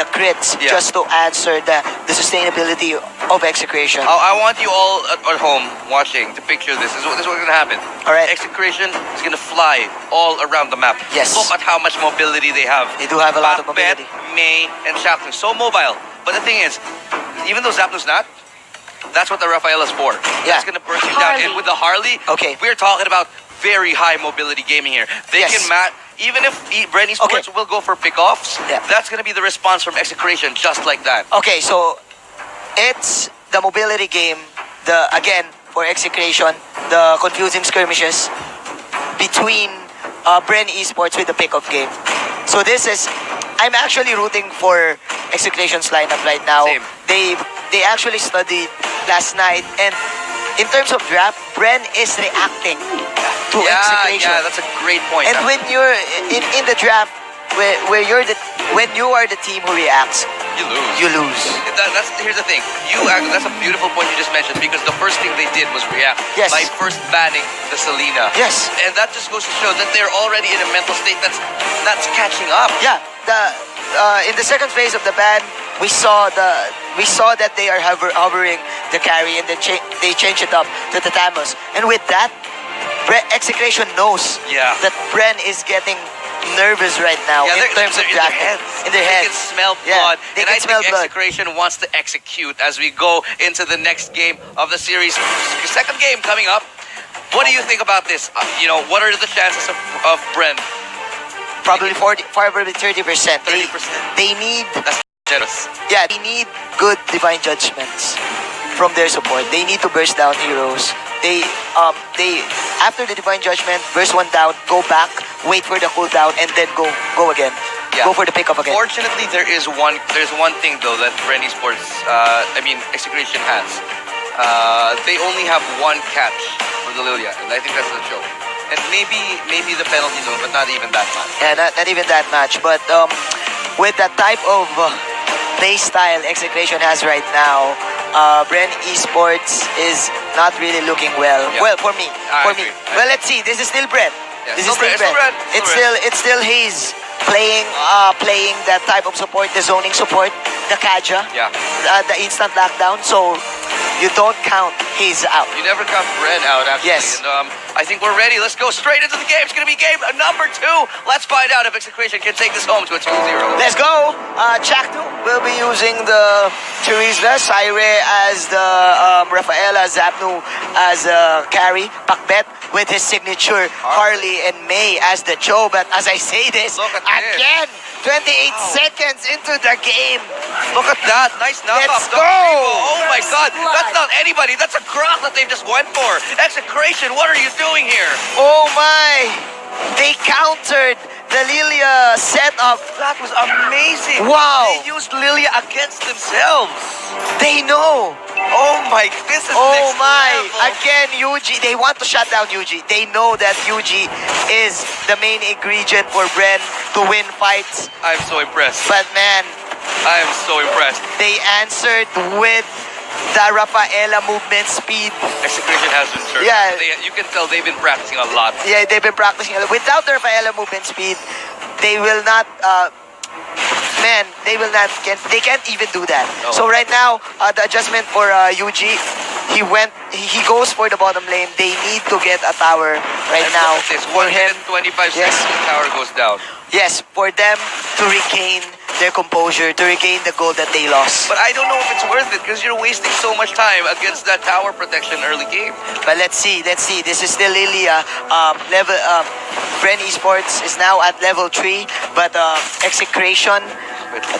Speaker 2: the crits
Speaker 1: Yeah.
Speaker 2: just to answer the sustainability of execration.
Speaker 1: I want you all at home watching to picture this. This is what's gonna happen.
Speaker 2: All right.
Speaker 1: Execration is gonna fly all around the map.
Speaker 2: Yes.
Speaker 1: Look at how much mobility they have.
Speaker 2: They do have a lot of
Speaker 1: Bakbet,
Speaker 2: mobility.
Speaker 1: May, and Shaknu. So mobile. But the thing is, even though Zapnu's not, that's what the Rafaela's for.
Speaker 2: Yeah.
Speaker 1: That's gonna burst you down.
Speaker 3: Harley.
Speaker 1: And with the Harley,
Speaker 2: Okay.
Speaker 1: we're talking about very high mobility gaming here. They
Speaker 2: Yes.
Speaker 1: can match. Even if BREN Esports will go for pickoffs,
Speaker 2: Yeah.
Speaker 1: that's gonna be the response from Execration, just like that.
Speaker 2: Okay, so it's the mobility game, again, for execration, the confusing skirmishes between BREN Esports with the pickup game. So this is, I'm actually rooting for Execration's lineup right now.
Speaker 1: Same.
Speaker 2: They actually studied last night, and in terms of draft, BREN is reacting to Execration.
Speaker 1: Yeah, that's a great point.
Speaker 2: And when you're in the draft, when you are the team who reacts,
Speaker 1: you lose.
Speaker 2: you lose.
Speaker 1: Here's the thing. That's a beautiful point you just mentioned, because the first thing they did was react
Speaker 2: Yes.
Speaker 1: by first banning the Selena.
Speaker 2: Yes.
Speaker 1: And that just goes to show that they're already in a mental state that's catching up.
Speaker 2: Yeah, in the second phase of the ban, we saw that they are hovering the carry, and then they change it up to the Tamos. And with that, Execration knows
Speaker 1: Yeah.
Speaker 2: that BREN is getting nervous right now in terms of
Speaker 1: in their
Speaker 2: drafting.
Speaker 1: heads.
Speaker 2: In their
Speaker 1: They
Speaker 2: heads.
Speaker 1: can smell
Speaker 2: Yeah,
Speaker 1: blood.
Speaker 2: they
Speaker 1: and
Speaker 2: can
Speaker 1: I
Speaker 2: smell
Speaker 1: think
Speaker 2: blood.
Speaker 1: Execration wants to execute as we go into the next game of the series. Second game coming up. What do you think about this? What are the chances of BREN?
Speaker 2: Probably 30%.
Speaker 1: 30%.
Speaker 2: They need,
Speaker 1: That's generous.
Speaker 2: yeah, they need good divine judgments from their support. They need to burst down heroes. They after the divine judgment, burst one down, go back, wait for the cooldown, and then go again.
Speaker 1: Yeah.
Speaker 2: Go for the pickup again.
Speaker 1: Fortunately, there's one thing though that BREN Esports, Execration has. They only have one catch for the Lilia, and I think that's the show. And maybe the penalty zone, but not even that much.
Speaker 2: Yeah, not even that much. But with the type of play style Execration has right now, BREN Esports is not really looking well.
Speaker 1: Yeah.
Speaker 2: Well, for me.
Speaker 1: I
Speaker 2: For
Speaker 1: agree.
Speaker 2: me. Well, let's see. This is still BREN.
Speaker 1: Yeah,
Speaker 2: This is
Speaker 1: still
Speaker 2: still
Speaker 1: BREN.
Speaker 2: BREN.
Speaker 1: It's still
Speaker 2: It's still Hayes playing that type of support, the zoning support, the Kaja,
Speaker 1: Yeah.
Speaker 2: the instant lockdown. So you don't count Hayes out.
Speaker 1: You never count BREN out, actually.
Speaker 2: Yes.
Speaker 1: And, I think we're ready. Let's go straight into the game. It's going to be game number 2. Let's find out if Execration can take this home to a 2-0.
Speaker 2: Let's go. CH4KNU will be using the Charizla, Syre as the Rafaela, Zapnu as carry, Bakbet with his signature, Harley and May as the Cho. But as I say this,
Speaker 1: Look at this.
Speaker 2: again, 28 seconds into the game.
Speaker 1: Look at that. Nice knockoff.
Speaker 2: Let's
Speaker 1: Double
Speaker 2: go.
Speaker 1: reroll. Oh my god.
Speaker 3: Blood.
Speaker 1: That's not anybody. That's a Grok that they've just went for. Execration, what are you doing here?
Speaker 2: Oh my. They countered the Lilia setup.
Speaker 1: That was amazing.
Speaker 2: Wow.
Speaker 1: They used Lilia against themselves.
Speaker 2: They know.
Speaker 1: Oh my, this is
Speaker 2: Oh
Speaker 1: next
Speaker 2: my!
Speaker 1: level.
Speaker 2: Again, Yuji. They want to shut down Yuji. They know that Yuji is the main ingredient for BREN to win fights.
Speaker 1: I'm so impressed.
Speaker 2: But man,
Speaker 1: I am so impressed.
Speaker 2: they answered with the Rafaela movement speed.
Speaker 1: Execration has been turned.
Speaker 2: Yeah.
Speaker 1: You can tell they've been practicing a lot.
Speaker 2: Yeah, they've been practicing. Without the Rafaela movement speed, they will not. They can't even do that.
Speaker 1: No.
Speaker 2: So right now, the adjustment for Yuji, he goes for the bottom lane. They need to get a tower right
Speaker 1: And
Speaker 2: now
Speaker 1: look at this,
Speaker 2: for
Speaker 1: 1
Speaker 2: him.
Speaker 1: minute, 25
Speaker 2: Yes.
Speaker 1: seconds, the tower goes down.
Speaker 2: Yes, for them to regain their composure, to regain the gold that they lost.
Speaker 1: But I don't know if it's worth it because you're wasting so much time against that tower protection early game.
Speaker 2: But let's see. This is still Lilia. BREN Esports is now at level 3, but Execration,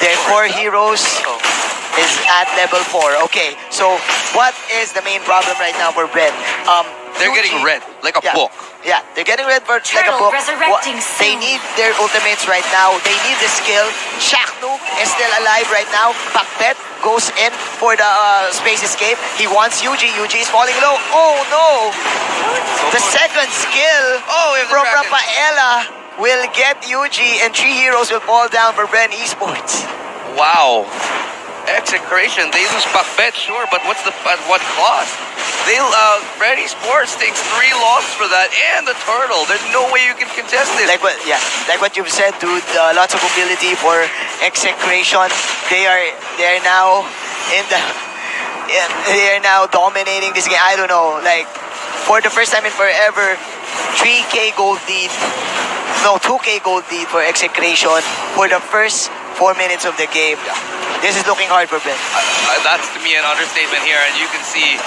Speaker 2: their core heroes,
Speaker 1: Oh.
Speaker 2: is at level 4. Okay, so what is the main problem right now for BREN?
Speaker 1: They're getting
Speaker 2: Yuji-
Speaker 1: red like a
Speaker 2: Yeah.
Speaker 1: book.
Speaker 2: Yeah, they're getting red for like a
Speaker 3: Turtle
Speaker 2: book.
Speaker 3: resurrecting
Speaker 2: They
Speaker 3: soon.
Speaker 2: need their ultimates right now. They need the skill. CH4KNU is still alive right now. Pakbet goes in for the space escape. He wants Yuji. Yuji is falling low. Oh no! The second skill
Speaker 1: Oh, we have the
Speaker 2: from
Speaker 1: Dragon.
Speaker 2: Rafaela will get Yuji, and 3 heroes will fall down for BREN Esports.
Speaker 1: Wow. Execration. They lose Pakbet, sure, but at what cost? BREN Esports takes 3 losses for that and the turtle. There's no way you can contest this.
Speaker 2: Like what you've said, dude. Lots of mobility for execration. They are now in the. They are now dominating this game. I don't know. Like for the first time in forever, 3K gold lead. No, 2K gold lead for execration for the first 4 minutes of the game. This is looking hard for Ben.
Speaker 1: That's to me an understatement here, and you can see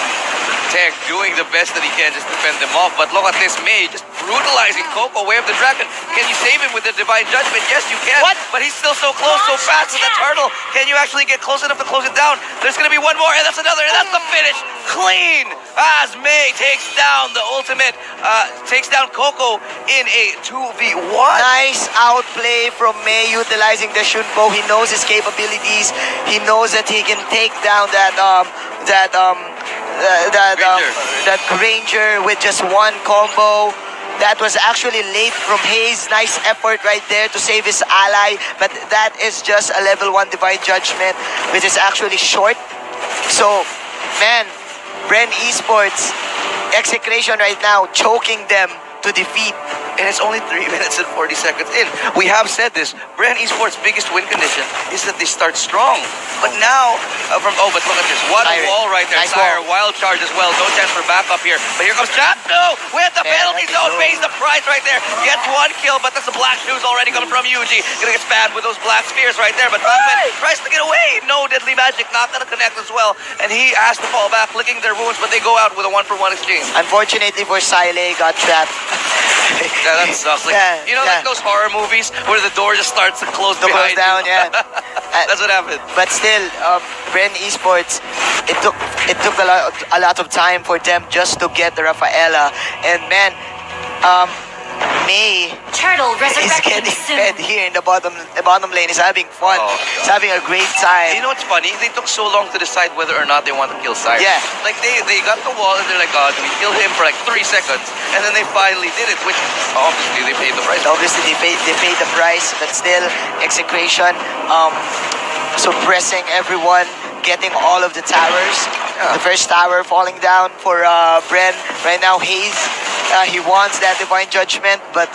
Speaker 1: Tech doing the best that he can just to fend them off. But look at this May just brutalizing Coco, Way of the Dragon. Can you save him with the Divine Judgment? Yes, you can.
Speaker 2: What?
Speaker 1: But he's still so close, so fast with the turtle. Can you actually get close enough to close it down? There's going to be one more, and that's another, and that's the finish. Clean as May takes down the ultimate, takes down Coco in a 2v1.
Speaker 2: Nice outplay from May utilizing the Shunpo. He knows his capabilities. He knows that he can take down that Ranger with just one combo. That was actually late from Hayes. Nice effort right there to save his ally. But that is just a level 1 Divine Judgment, which is actually short. So, man, BREN Esports, execration right now, choking them to defeat.
Speaker 1: And it's only 3 minutes and 40 seconds in. We have said this. BREN Esports' biggest win condition is that they start strong. But now, but look at this. What a
Speaker 2: Siren.
Speaker 1: wall right there.
Speaker 2: Nice
Speaker 1: Sire,
Speaker 2: wall.
Speaker 1: wild charge as well. No chance for backup here. But here comes CH4KNU with the
Speaker 2: Yeah,
Speaker 1: penalty
Speaker 2: let's
Speaker 1: zone.
Speaker 2: go.
Speaker 1: Pays the price right there. Gets 1 kill, but that's the black shoes already coming from Yuji. Gonna get spammed with those black spears right there. But Pakbet tries to get away. No deadly magic. Not gonna connect as well. And he has to fall back, licking their wounds, but they go out with a 1-for-1 exchange.
Speaker 2: Unfortunately for Siley, got trapped.
Speaker 1: Yeah, that sucks. Like,
Speaker 2: Yeah,
Speaker 1: you know,
Speaker 2: yeah.
Speaker 1: like those horror movies where the door just starts to close
Speaker 2: To
Speaker 1: behind
Speaker 2: close down,
Speaker 1: you.
Speaker 2: yeah.
Speaker 1: That's what happened.
Speaker 2: But still, BREN Esports, it took a lot of time for them just to get the Rafaela. And man, May
Speaker 3: Turtle
Speaker 2: is
Speaker 3: resurrecting
Speaker 2: getting
Speaker 3: soon.
Speaker 2: fed here in the bottom lane. He's having fun.
Speaker 1: Oh,
Speaker 2: He's having a great time.
Speaker 1: You know what's funny? They took so long to decide whether or not they want to kill Sire.
Speaker 2: Yeah.
Speaker 1: Like they got the wall and they're like, oh, do we kill him for like 3 seconds? And then they finally did it, which obviously they paid the price.
Speaker 2: Obviously, they paid the price, but still, execration, suppressing everyone, getting all of the towers.
Speaker 1: Yeah.
Speaker 2: The first tower falling down for BREN. Right now, Hayes, he wants that Divine Judgment, but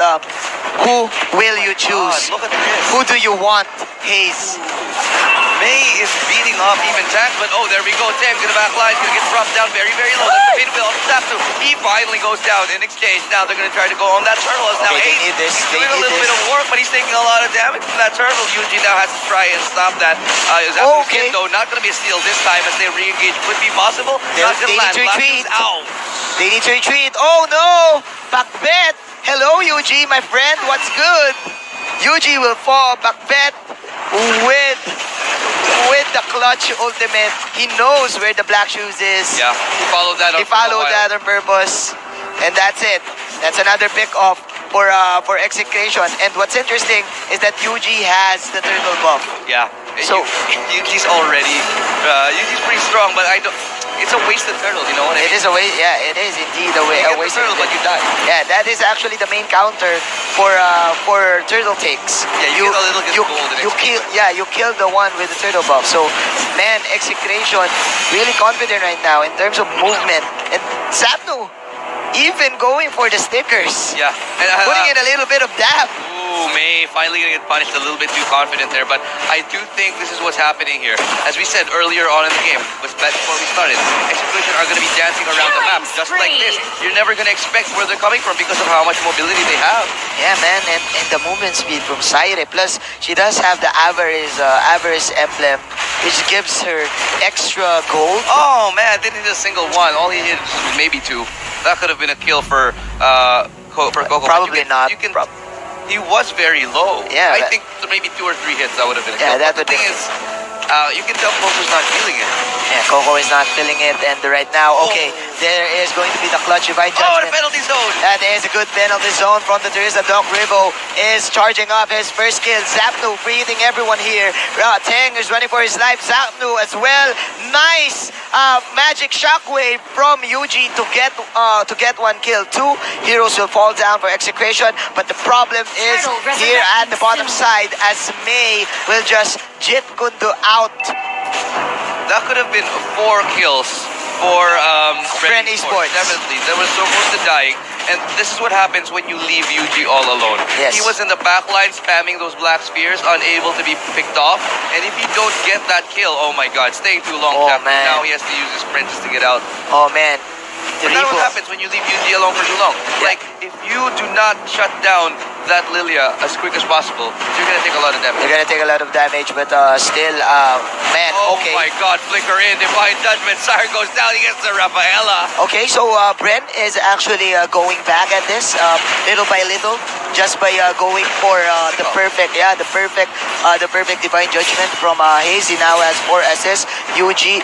Speaker 2: who will you
Speaker 1: God,
Speaker 2: choose?
Speaker 1: look at this.
Speaker 2: Who do you want, Hayes?
Speaker 1: May is beating off even Tank, but oh, there we go. Tank to the back line, gonna get dropped down very, very low. That's the main wheel on the tap too. He finally goes down in exchange. Now they're gonna try to go on that turtle. As now
Speaker 2: Okay, they
Speaker 1: Hayes
Speaker 2: need this.
Speaker 1: is
Speaker 2: They
Speaker 1: doing a
Speaker 2: need
Speaker 1: little
Speaker 2: this.
Speaker 1: bit of work, but he's taking a lot of damage from that turtle. Yuji now has to try and stop that.
Speaker 2: Okay.
Speaker 1: Though not gonna be a steal this time as they re-engage. Could be possible.
Speaker 2: They
Speaker 1: Not gonna
Speaker 2: need
Speaker 1: land.
Speaker 2: to
Speaker 1: Black
Speaker 2: retreat.
Speaker 1: is out.
Speaker 2: They need to retreat. Oh no! Pakbet! Hello, Yuji, my friend. What's good? Yuji will fall. Pakbet with the clutch ultimate. He knows where the black shoes is.
Speaker 1: Yeah, he followed that up.
Speaker 2: He followed that on purpose. And that's it. That's another pick off for execution. And what's interesting is that Yuji has the turtle buff.
Speaker 1: Yeah.
Speaker 2: So-
Speaker 1: Yuji's already Yuji's pretty strong, but I don't. It's a wasted turtle, you know what I mean?
Speaker 2: It is a way. Yeah, it is indeed a way.
Speaker 1: You
Speaker 2: A
Speaker 1: get the
Speaker 2: waste
Speaker 1: turtle, but you die.
Speaker 2: Yeah, that is actually the main counter for turtle takes.
Speaker 1: Yeah, you get a little bit gold in
Speaker 2: kill. Yeah, you kill the one with the turtle buff. So, man, execration really confident right now in terms of movement. And CH4KNU even going for the stickers,
Speaker 1: Yeah. And,
Speaker 2: putting in a little bit of dab.
Speaker 1: Ooh, May finally gonna get punished a little bit too confident there, but I do think this is what's happening here. As we said earlier on in the game, was before we started, execution are gonna be dancing around the map just like this. You're never gonna expect where they're coming from because of how much mobility they have.
Speaker 2: Yeah, man, and the movement speed from Saire. Plus, she does have the Avarice emblem, which gives her extra gold.
Speaker 1: Oh man, didn't hit a single one. All he hit was maybe 2. That could have been a kill for Coco.
Speaker 2: Probably not.
Speaker 1: You can. He was very low.
Speaker 2: Yeah,
Speaker 1: I
Speaker 2: that-
Speaker 1: think maybe 2 or 3 hits that would have been a
Speaker 2: Yeah,
Speaker 1: kill.
Speaker 2: that
Speaker 1: But
Speaker 2: would
Speaker 1: the thing
Speaker 2: be-
Speaker 1: is, You can tell Coco's not feeling it.
Speaker 2: Yeah, Coco is not feeling it, and right now, okay, there is going to be the clutch divine
Speaker 1: Oh, the
Speaker 2: judgment.
Speaker 1: penalty zone!
Speaker 2: That is a good penalty zone from the Teresa. Doc Rivo is charging up his first kill. Zapnu breathing everyone here. Tang is running for his life. Zapnu as well. Nice magic shockwave from Yuji to get one kill. Two heroes will fall down for execution, but the problem is
Speaker 3: Turtle
Speaker 2: here at the bottom
Speaker 3: resurrecting
Speaker 2: side as May will just Jit Kundu out.
Speaker 1: That could have been 4 kills for
Speaker 2: BREN Esports.
Speaker 1: Definitely. They were so close to dying. And this is what happens when you leave Yuji all alone.
Speaker 2: Yes.
Speaker 1: He was in the back line spamming those black spheres, unable to be picked off. And if you don't get that kill, oh my god, staying too long.
Speaker 2: Oh,
Speaker 1: Captain.
Speaker 2: man.
Speaker 1: Now he has to use his sprint just to get out.
Speaker 2: Oh man.
Speaker 1: But that's what happens when you leave Yuji alone for too long.
Speaker 2: Yeah.
Speaker 1: Like, if you do not shut down that Lilia as quick as possible, you're gonna take a lot of damage.
Speaker 2: They're gonna take a lot of damage, but still, man,
Speaker 1: Oh
Speaker 2: okay.
Speaker 1: my god, flicker in, divine judgment, Sire goes down against the Rafaela.
Speaker 2: Okay, so BREN is actually going back at this little by little, just by going for the perfect divine judgment from Hazy. Now has 4 assists. Yuji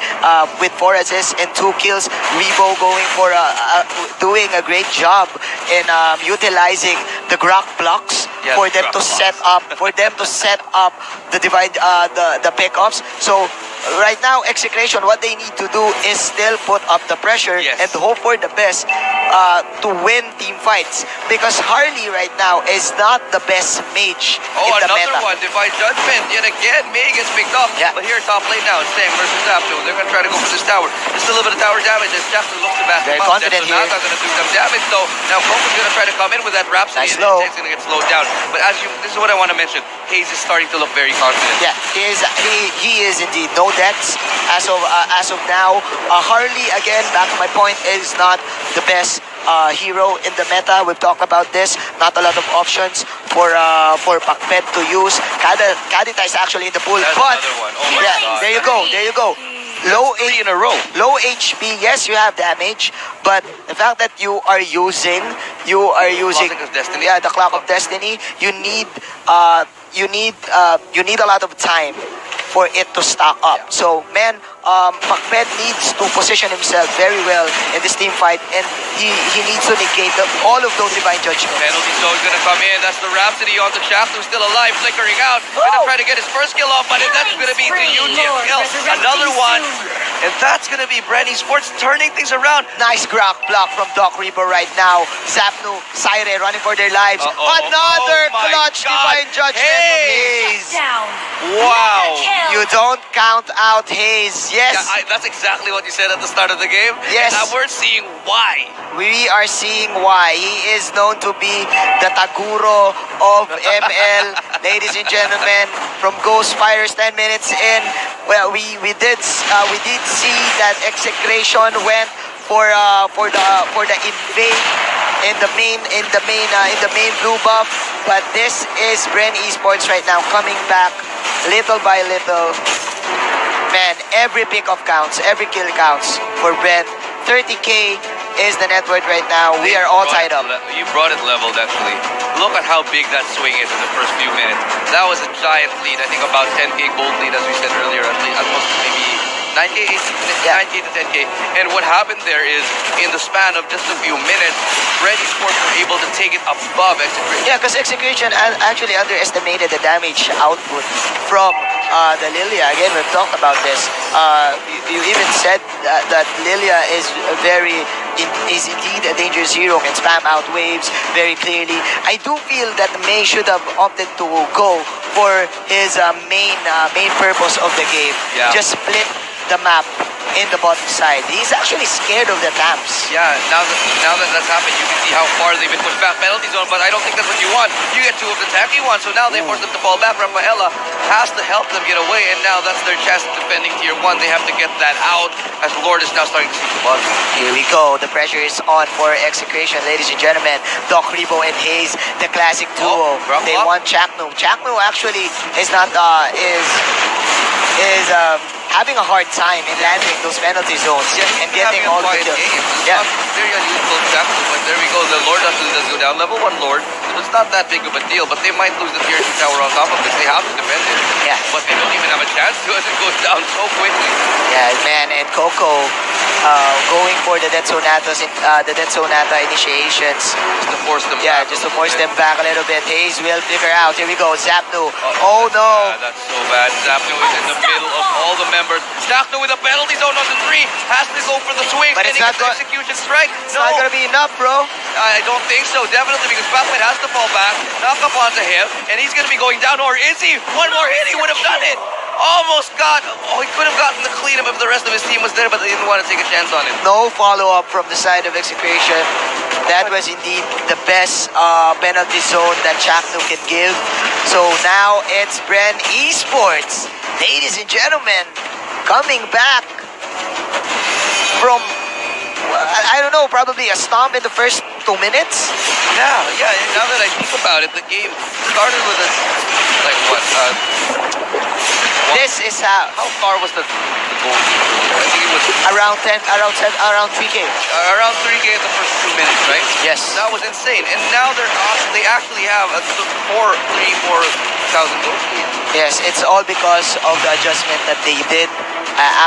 Speaker 2: with 4 assists and 2 kills. Rebo going for doing a great job in utilizing the Grok blocks
Speaker 1: Yeah,
Speaker 2: for
Speaker 1: the
Speaker 2: them to
Speaker 1: Grok
Speaker 2: set up the divide the pickups. So right now, execution, what they need to do is still put up the pressure
Speaker 1: Yes.
Speaker 2: and hope for the best to win team fights, because Harley right now is not the best mage
Speaker 1: Oh,
Speaker 2: in the
Speaker 1: another
Speaker 2: meta.
Speaker 1: one, divine judgment. Yet again, May gets picked up.
Speaker 2: Yeah.
Speaker 1: But here, top lane now, it's Tang versus Zapdo. They're gonna try to go for this tower. There's still a little bit of tower damage as Jackson looks to back
Speaker 2: Very
Speaker 1: them up.
Speaker 2: confident here.
Speaker 1: Naga gonna do some damage though. Now Coco's gonna try to come in with that Rhapsody.
Speaker 2: Nice
Speaker 1: and
Speaker 2: low.
Speaker 1: Tang's gonna get slowed down. But this is what I want to mention. Haze is starting to look very confident.
Speaker 2: Yeah, he is indeed. No deaths as of now. Harley, again, back to my point, is not the best hero in the meta. We've talked about this. Not a lot of options for Pakpet to use. Kadita is actually in the pool,
Speaker 1: That's
Speaker 2: but
Speaker 1: another one. Oh my
Speaker 2: yeah,
Speaker 1: god.
Speaker 2: there you go. Low
Speaker 1: 3 in a row.
Speaker 2: Low HP, yes, you have damage, but the fact that you are using
Speaker 1: Clock of Destiny.
Speaker 2: yeah, the Clock of Destiny, you need a lot of time for it to stack up.
Speaker 1: Yeah.
Speaker 2: So man, Macbeth needs to position himself very well in this team fight, and he needs to negate all of those divine judgments.
Speaker 1: Penalty zone gonna come in. That's the Rhapsody on the shaft, who's still alive, flickering out. Gonna try to get his first kill off, but that's gonna be the Union kill. Another one. And that's gonna be BREN Esports turning things around.
Speaker 2: Nice Grok block from Doc Reaper right now. Zapnu, Saire running for their lives. Another
Speaker 1: Oh my
Speaker 2: clutch
Speaker 1: God.
Speaker 2: divine judgment from Hayes.
Speaker 3: Down.
Speaker 1: Wow.
Speaker 3: Kill.
Speaker 2: You don't count out Hayes. Yes,
Speaker 1: Yeah, that's exactly what you said at the start of the game.
Speaker 2: Yes.
Speaker 1: And now we're seeing why.
Speaker 2: we are seeing why. He is known to be the Taguro of ML. Ladies and gentlemen, from Ghost Fighters 10 minutes in, well, we did see that execration went for the invade in the main blue buff, but this is BREN Esports right now coming back little by little. Man, every pickup counts, every kill counts for BREN. 30K is the net worth right now. We are all tied up.
Speaker 1: You brought it leveled, actually. Look at how big that swing is in the first few minutes. That was a giant lead. I think about 10K gold lead, as we said earlier, at least almost maybe 9K, 9K to 10K. And what happened there is, in the span of just a few minutes, BREN Esports were able to take it above Execration.
Speaker 2: Yeah, because Execution actually underestimated the damage output from the Lilia. Again, we've talked about this. You even said that Lilia is indeed a dangerous hero, can spam out waves very clearly. I do feel that May should have opted to go for his main purpose of the game.
Speaker 1: Yeah.
Speaker 2: Just split the map in the bottom side. He's actually scared of the taps.
Speaker 1: Yeah, now that that's happened, you can see how far they've been pushed back. Penalty zone, but I don't think that's what you want. You get two of the tacky ones, so now they force them to fall back. Rafaela has to help them get away, and now that's their chance of defending tier 1. They have to get that out, as Lord is now starting to see the bottom.
Speaker 2: Here we go. The pressure is on for Execration, ladies and gentlemen. Doc Rebo and Hayes, the classic duo.
Speaker 1: Grok
Speaker 2: They
Speaker 1: block.
Speaker 2: want CH4KNU. CH4KNU actually is not having a hard time in landing those penalty zones and getting all the kills.
Speaker 1: It's
Speaker 2: Yeah.
Speaker 1: not very unusual exactly, but there we go. The Lord actually does go down. Level 1 Lord. So it's not that big of a deal, but they might lose the tier 2 tower on top of this. They have to defend it.
Speaker 2: Yeah.
Speaker 1: But they don't even have a chance to as it goes down so quickly.
Speaker 2: Yeah, man, and Coco going for the Dead Sonata initiations.
Speaker 1: Just to force them
Speaker 2: Yeah,
Speaker 1: back
Speaker 2: just
Speaker 1: a
Speaker 2: to
Speaker 1: little
Speaker 2: force
Speaker 1: bit.
Speaker 2: them back a little bit. Hayes will figure out. Here we go, Zapnu. Oh no!
Speaker 1: That's so bad. Zapno is in the middle of all the members. Zapno with a penalty zone on the 3. Has to go for the swing.
Speaker 2: But
Speaker 1: and
Speaker 2: it's
Speaker 1: he
Speaker 2: not
Speaker 1: gets the execution strike.
Speaker 2: It's not gonna be enough, bro.
Speaker 1: I don't think so, definitely, because Batman has to fall back, knock up onto him, and he's going to be going down, or is he? One more hit, he would have done it! Almost got, he could have gotten the clean up if the rest of his team was there, but they didn't want to take a chance on him.
Speaker 2: No follow-up from the side of Execration. That was indeed the best penalty zone that CH4KNU can give. So now it's BREN Esports. Ladies and gentlemen, coming back from, I don't know, probably a stomp in the first 2 minutes.
Speaker 1: Yeah, and now that I think about it, the game started with a, like what,
Speaker 2: This is how
Speaker 1: far was the goal? I think it was
Speaker 2: around 3K.
Speaker 1: around 3K in the first 2 minutes, right?
Speaker 2: Yes.
Speaker 1: That was insane. And now they actually have a 4,000 goals lead.
Speaker 2: Yes, it's all because of the adjustment that they did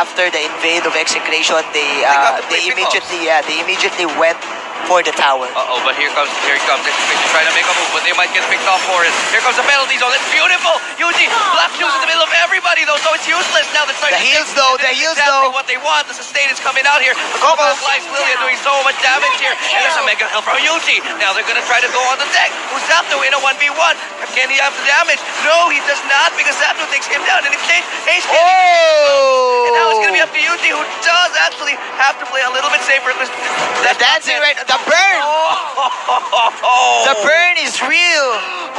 Speaker 2: after the invade of Execration. They
Speaker 1: got to play
Speaker 2: immediately went for the tower.
Speaker 1: But here he comes. Execution trying to make a move, but they might get picked off for it. Here comes the penalty zone. It's beautiful. Yuji, black shoes in the middle of everybody though, so it's useless now. They're starting
Speaker 2: The
Speaker 1: to
Speaker 2: heals
Speaker 1: take-
Speaker 2: though,
Speaker 1: and
Speaker 2: the
Speaker 1: this is
Speaker 2: heals
Speaker 1: exactly
Speaker 2: though.
Speaker 1: what they want. The sustain is coming out here. The
Speaker 2: Coco.
Speaker 1: Slice Lilia doing so much damage here. And there's a mega kill from Yuji. Now they're gonna try to go on the deck. Who's Zapno in a 1v1? Can he have the damage? No, he does not, because Zapno takes him down. And if Hayes can
Speaker 2: Oh!
Speaker 1: and now it's gonna be up to Yuji, who does actually have to play a little bit safer.
Speaker 2: The dancing right, the burn! The burn is real!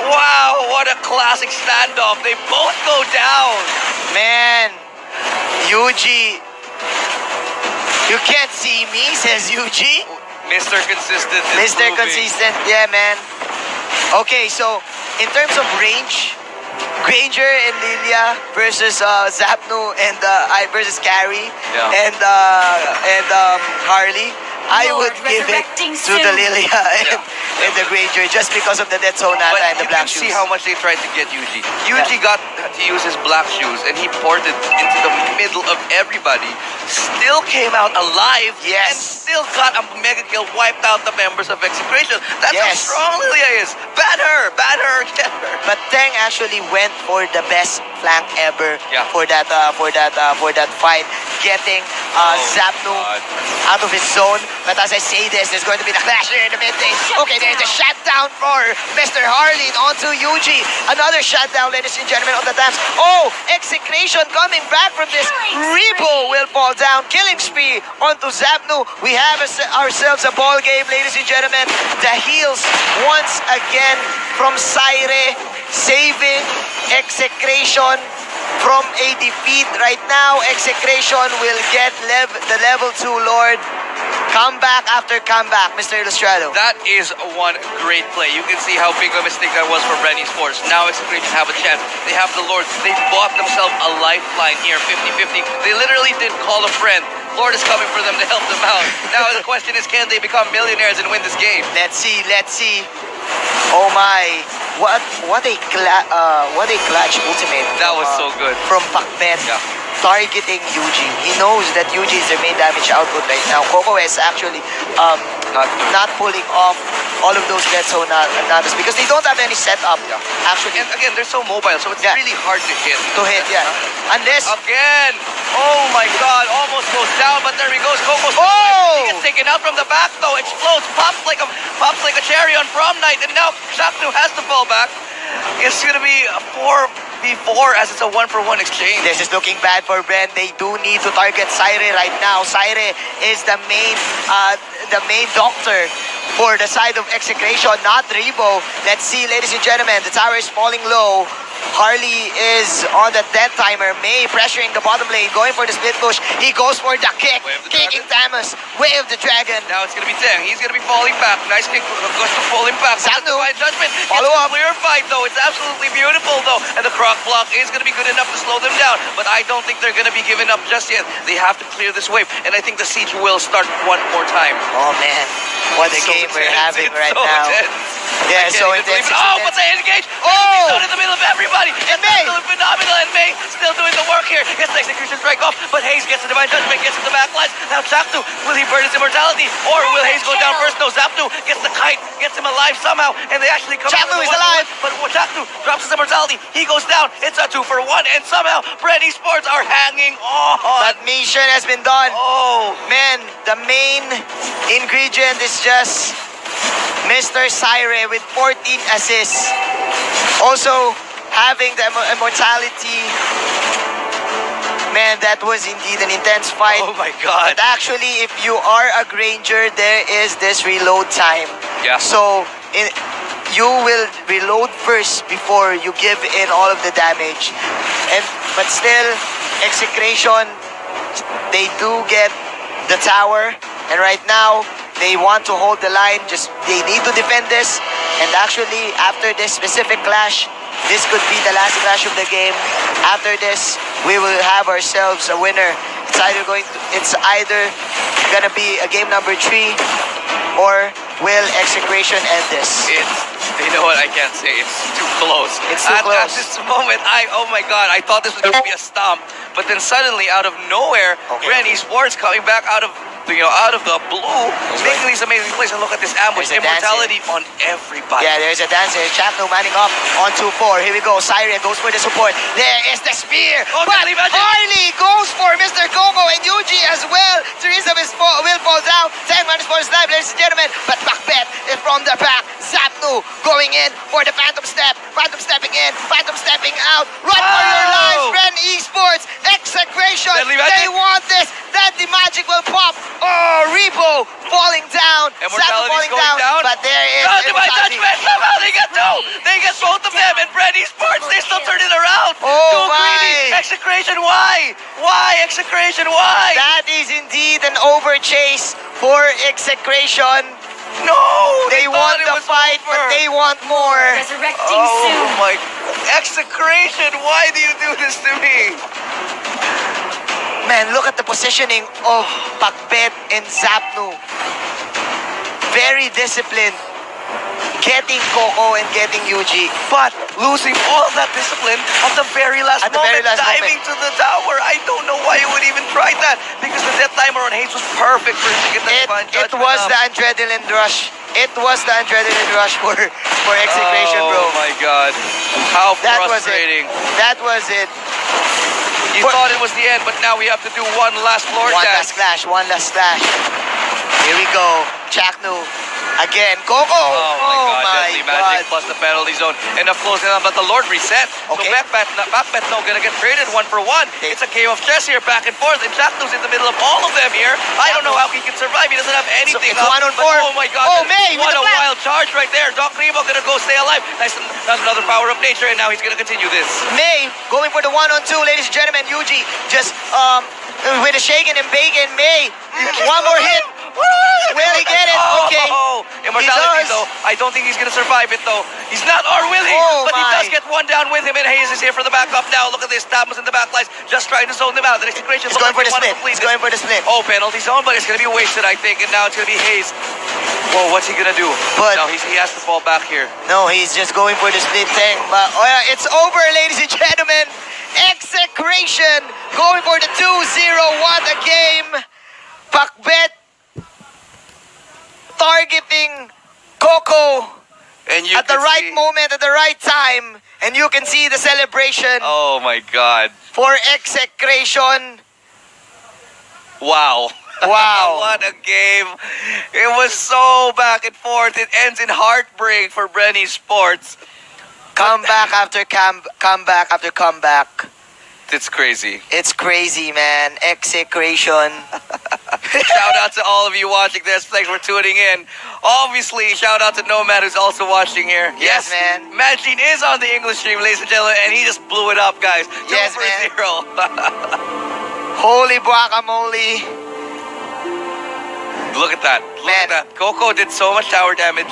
Speaker 1: Wow, what a classic standoff. They both go down.
Speaker 2: Man, Yuji, you can't see me, says Yuji.
Speaker 1: Mr. Consistent is
Speaker 2: Mr.
Speaker 1: moving.
Speaker 2: Consistent, yeah, man. Okay, so in terms of range, Granger and Lilia versus Zapnu and versus Carrie
Speaker 1: Yeah.
Speaker 2: and Harley. I
Speaker 3: Lord,
Speaker 2: would give it
Speaker 3: resurrecting
Speaker 2: to the
Speaker 3: soon.
Speaker 2: Lilia and the Granger just because of the Dead Sonata
Speaker 1: But
Speaker 2: and the
Speaker 1: you
Speaker 2: Black
Speaker 1: can
Speaker 2: Shoes.
Speaker 1: see how much they tried to get Yuji. Yuji got to use his black shoes, and he ported into the middle of everybody. Still came out alive,
Speaker 2: Yes.
Speaker 1: and still got a mega kill, wiped out the members of Execration. That's
Speaker 2: Yes.
Speaker 1: how strong Lilia is. Ban her, get her.
Speaker 2: But Teng actually went for the best flank ever
Speaker 1: Yeah.
Speaker 2: for that fight, getting Zapnu
Speaker 1: God.
Speaker 2: out of his zone. But as I say this, there's going to be the clash here in the mid lane. Okay, there's a shutdown for Mr. Harley onto Yuji. Another shutdown, ladies and gentlemen, on the dams. Oh, Execration coming back from this. Rebo will fall down. Killing spree onto Zapnu. We have ourselves a ball game, ladies and gentlemen. The heals once again from Saire, saving Execration from a defeat. Right now, Execration will get the level 2 Lord. Comeback after comeback, Mr. Ilustrado.
Speaker 1: That is one great play. You can see how big a mistake that was for BREN Esports. Now Execration have a chance. They have the Lord. They bought themselves a lifeline here, 50-50. They literally did call a friend. Lord is coming for them to help them out. Now the question is, can they become millionaires and win this game?
Speaker 2: Let's see. Oh my, what a clutch ultimate.
Speaker 1: That was so good.
Speaker 2: From Pacbet.
Speaker 1: Yeah.
Speaker 2: Targeting Yuji. He knows that Yuji is their main damage output right now. Coco is actually not pulling off all of those Dead Sonatas because they don't have any setup.
Speaker 1: Yeah.
Speaker 2: Actually,
Speaker 1: And again, they're so mobile, so it's
Speaker 2: Yeah.
Speaker 1: really hard to hit.
Speaker 2: Unless
Speaker 1: Again! Oh my god, almost goes down, but there he goes. Coco's
Speaker 2: Oh!
Speaker 1: he gets taken out from the back though. Explodes, pops like a cherry on prom night, and now CH4KNU has to fall back. It's gonna be a 4v4 as it's a 1-for-1 exchange.
Speaker 2: this is looking bad for BREN. They do need to target Saire right now. Saire is the main doctor for the side of Execration, not Rebo. Let's see, ladies and gentlemen, the tower is falling low. Harley is on the death timer. May pressuring the bottom lane, going for the split push. He goes for the kick,
Speaker 1: Wave the
Speaker 2: kicking Tamas. Wave the dragon.
Speaker 1: Now it's gonna be Teng. He's gonna be falling back. Nice kick. Goes to falling back.
Speaker 2: CH4KNU
Speaker 1: Fine judgment.
Speaker 2: follows Follow up.
Speaker 1: Clear fight, though. It's absolutely beautiful, though. And the croc block is going to be good enough to slow them down. But I don't think they're going to be giving up just yet. They have to clear this wave. And I think the siege will start one more time.
Speaker 2: Oh, man. What a
Speaker 1: It's so
Speaker 2: game we're
Speaker 1: intense.
Speaker 2: having
Speaker 1: It's
Speaker 2: right
Speaker 1: so
Speaker 2: now.
Speaker 1: intense.
Speaker 2: Yeah,
Speaker 1: I can't
Speaker 2: so
Speaker 1: even believe
Speaker 2: intense.
Speaker 1: it. Oh, what's the engage?
Speaker 2: Oh!
Speaker 1: He's out in the middle of everybody. And
Speaker 2: May!
Speaker 1: May phenomenal. And May still doing the work here. Gets the execution strike off. But Hayes gets the divine judgment. Gets in the backlines. Now Chaktu, will he burn his immortality? Or will Hayes go down first? No, Zaptu gets the kite. Gets him alive somehow. And they actually come out
Speaker 2: Chaktu
Speaker 1: with
Speaker 2: is
Speaker 1: the
Speaker 2: alive.
Speaker 1: But Chaktu drops his immortality. He goes down. It's a 2-for-1. And somehow BREN eSports are hanging on.
Speaker 2: But mission has been done.
Speaker 1: Oh.
Speaker 2: Man, the main ingredient is just Mr. Syre with 14 assists. Also, having the immortality. Man, that was indeed an intense fight.
Speaker 1: Oh my God.
Speaker 2: But actually, if you are a Granger, there is this reload time.
Speaker 1: Yeah.
Speaker 2: So, you will reload first before you give in all of the damage. But still, Execration, they do get the tower. And right now, they want to hold the line. They need to defend this. And actually, after this specific clash, this could be the last clash of the game. After this, we will have ourselves a winner. It's either gonna be a game number 3, or will Execration end this?
Speaker 1: You know what I can't say? It's too close.
Speaker 2: It's too
Speaker 1: At
Speaker 2: close.
Speaker 1: this moment, oh my God, I thought this was going to be a stomp, but then suddenly, out of nowhere, BREN eSports coming back out of the blue, making these amazing plays. And look at this ambush,
Speaker 2: There's a dance
Speaker 1: immortality on everybody.
Speaker 2: Yeah, there's a dancer. Chakno manning up on 2-4. Here we go. Syria goes for the support. There is the spear.
Speaker 1: Oh,
Speaker 2: but
Speaker 1: Deadly Magic.
Speaker 2: Harley goes for Mr. Coco and Yuji as well. Teresa will fall down. 10 minus for snipe, ladies and gentlemen. But Macbeth is from the back. Zapnu going in for the Phantom Step. Phantom stepping in. Phantom stepping out. Run for your lives, BREN eSports. Execration.
Speaker 1: Deadly Magic.
Speaker 2: They want this. Deadly Magic will pop. Oh, Rebo falling down. Zapnu
Speaker 1: Immortality's
Speaker 2: falling
Speaker 1: going down.
Speaker 2: But there is
Speaker 1: Divine
Speaker 2: immortality.
Speaker 1: judgment. Somehow they get two. They get both of them. And BREN eSports, they still turn it around.
Speaker 2: Oh,
Speaker 1: Too
Speaker 2: my.
Speaker 1: greedy. Execration, why? Why? Execration, why?
Speaker 2: That is indeed an over chase for Execration.
Speaker 1: No,
Speaker 2: They
Speaker 1: thought
Speaker 2: want
Speaker 1: it
Speaker 2: the
Speaker 1: was
Speaker 2: fight,
Speaker 1: over.
Speaker 2: but they want more.
Speaker 3: Resurrecting
Speaker 1: Oh
Speaker 3: soon.
Speaker 1: my, Execration, why do you do this to me?
Speaker 2: Man, look at the positioning of Macbeth and Zapnu. Very disciplined. Getting Coco and getting Yuji.
Speaker 1: But losing all that discipline at the very last
Speaker 2: At the
Speaker 1: moment,
Speaker 2: very last
Speaker 1: diving to the tower. I don't know why you would even try that, because the death timer on Hayes was perfect for him to get the divine
Speaker 2: It
Speaker 1: judgment
Speaker 2: was
Speaker 1: up.
Speaker 2: the adrenaline rush. It was the adrenaline rush for Execration, bro.
Speaker 1: Oh my God, how
Speaker 2: That was
Speaker 1: frustrating.
Speaker 2: it. That was it.
Speaker 1: You thought it was the end, but now we have to do one last Lord
Speaker 2: One
Speaker 1: dance.
Speaker 2: last clash. One last clash. Here we go. Chaknu. Again. Coco.
Speaker 1: Oh my God, Deadly Magic plus the penalty zone. And of course, but the Lord reset.
Speaker 2: Okay.
Speaker 1: So Macbeth now gonna get traded 1-for-1.
Speaker 2: Okay.
Speaker 1: It's a game of chess here, back and forth. And Chaknu's in the middle of all of them here. I don't know how he can survive. He doesn't have anything.
Speaker 2: it's
Speaker 1: up.
Speaker 2: 1-on-4.
Speaker 1: But oh my God.
Speaker 2: Oh, May with
Speaker 1: What
Speaker 2: the
Speaker 1: a
Speaker 2: flat.
Speaker 1: wild charge right there. Doc Rebo gonna go stay alive. That's another power of nature, and now he's gonna continue this.
Speaker 2: May going for the 1-on-2, ladies and gentlemen. Yuji just with a shaken and bacon. May one more hit. Will he get it? Okay.
Speaker 1: Oh, immortality
Speaker 2: He does.
Speaker 1: though. I don't think he's gonna survive it though. He's not, or will he?
Speaker 2: Oh,
Speaker 1: But he
Speaker 2: my.
Speaker 1: does get one down with him, and Hayes is here for the backup now. Look at this. Tabmas in the backlines, just trying to zone them out. The Execration
Speaker 2: He's going for the split. He's going for the split.
Speaker 1: Oh, penalty zone, but it's gonna be wasted, I think, and now it's gonna be Hayes. Whoa, what's he gonna do?
Speaker 2: But-
Speaker 1: no, he has to fall back here.
Speaker 2: No, he's just going for the split tank. But oh yeah, it's over, ladies and gentlemen. Execration going for the 2-0-1 a game. Macbeth targeting Coco
Speaker 1: And you
Speaker 2: at the
Speaker 1: can
Speaker 2: right
Speaker 1: see-
Speaker 2: moment, at the right time. And you can see the celebration
Speaker 1: Oh my God!
Speaker 2: for Execration.
Speaker 1: Wow.
Speaker 2: Wow.
Speaker 1: What a game. It was so back and forth. It ends in heartbreak for BREN eSports.
Speaker 2: Comeback after comeback after comeback.
Speaker 1: It's crazy.
Speaker 2: It's crazy, man. Execration.
Speaker 1: Shout out to all of you watching this. Thanks for tuning in. Obviously, shout out to Nomad who's also watching here.
Speaker 2: Yes, man.
Speaker 1: Machine is on the English stream, ladies and gentlemen, and he just blew it up, guys.
Speaker 2: Yes,
Speaker 1: 2-0.
Speaker 2: Holy guacamole.
Speaker 1: Look at that. Look
Speaker 2: Man.
Speaker 1: at that. Coco did so much tower damage.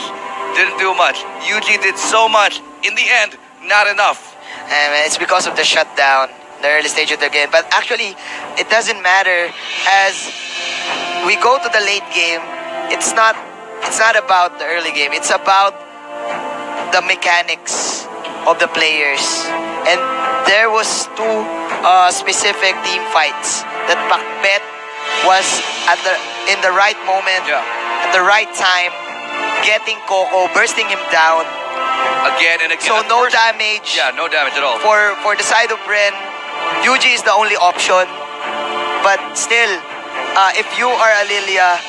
Speaker 1: didn't do much. UG did so much. In the end, not enough.
Speaker 2: And it's because of the shutdown, the early stage of the game. But actually, it doesn't matter as we go to the late game. It's not about the early game. It's about the mechanics of the players. And there was two specific team fights that Pacbet was in the right moment, at the right time, getting Coco, bursting him down.
Speaker 1: Again and again.
Speaker 2: So no damage.
Speaker 1: Yeah, no damage at all.
Speaker 2: For the side of BREN, UG is the only option. But still, if you are a Lilia,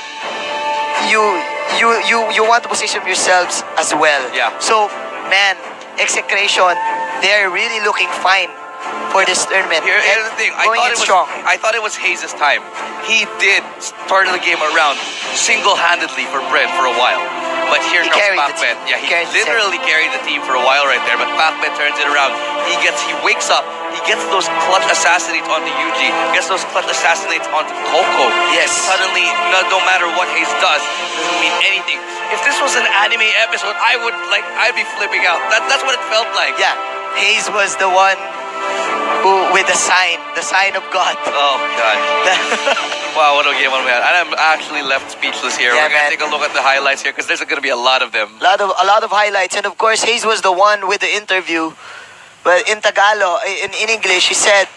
Speaker 2: you want to position yourselves as well.
Speaker 1: Yeah.
Speaker 2: So, man, Execration, they're really looking fine for this tournament.
Speaker 1: Here's the thing. I thought it was Hayes' time. He did start the game around single-handedly for BREN for a while. But here comes Pacbet. Yeah, he literally carried the team for a while right there. But Pacbet turns it around. He wakes up. He gets those clutch assassinates onto UG. Gets those clutch assassinates onto Coco.
Speaker 2: Yes.
Speaker 1: Suddenly, no matter what Hayes does, it doesn't mean anything. If this was an anime episode, I'd be flipping out. That's what it felt like.
Speaker 2: Yeah, Hayes was the one who with the sign of God.
Speaker 1: Oh God. Wow, what a game on man. And I'm actually left speechless here.
Speaker 2: Yeah,
Speaker 1: We're gonna take a look at the highlights here because there's gonna be a lot of them.
Speaker 2: A lot of highlights, and of course Hayes was the one with the interview. But in Tagalog, in English, he said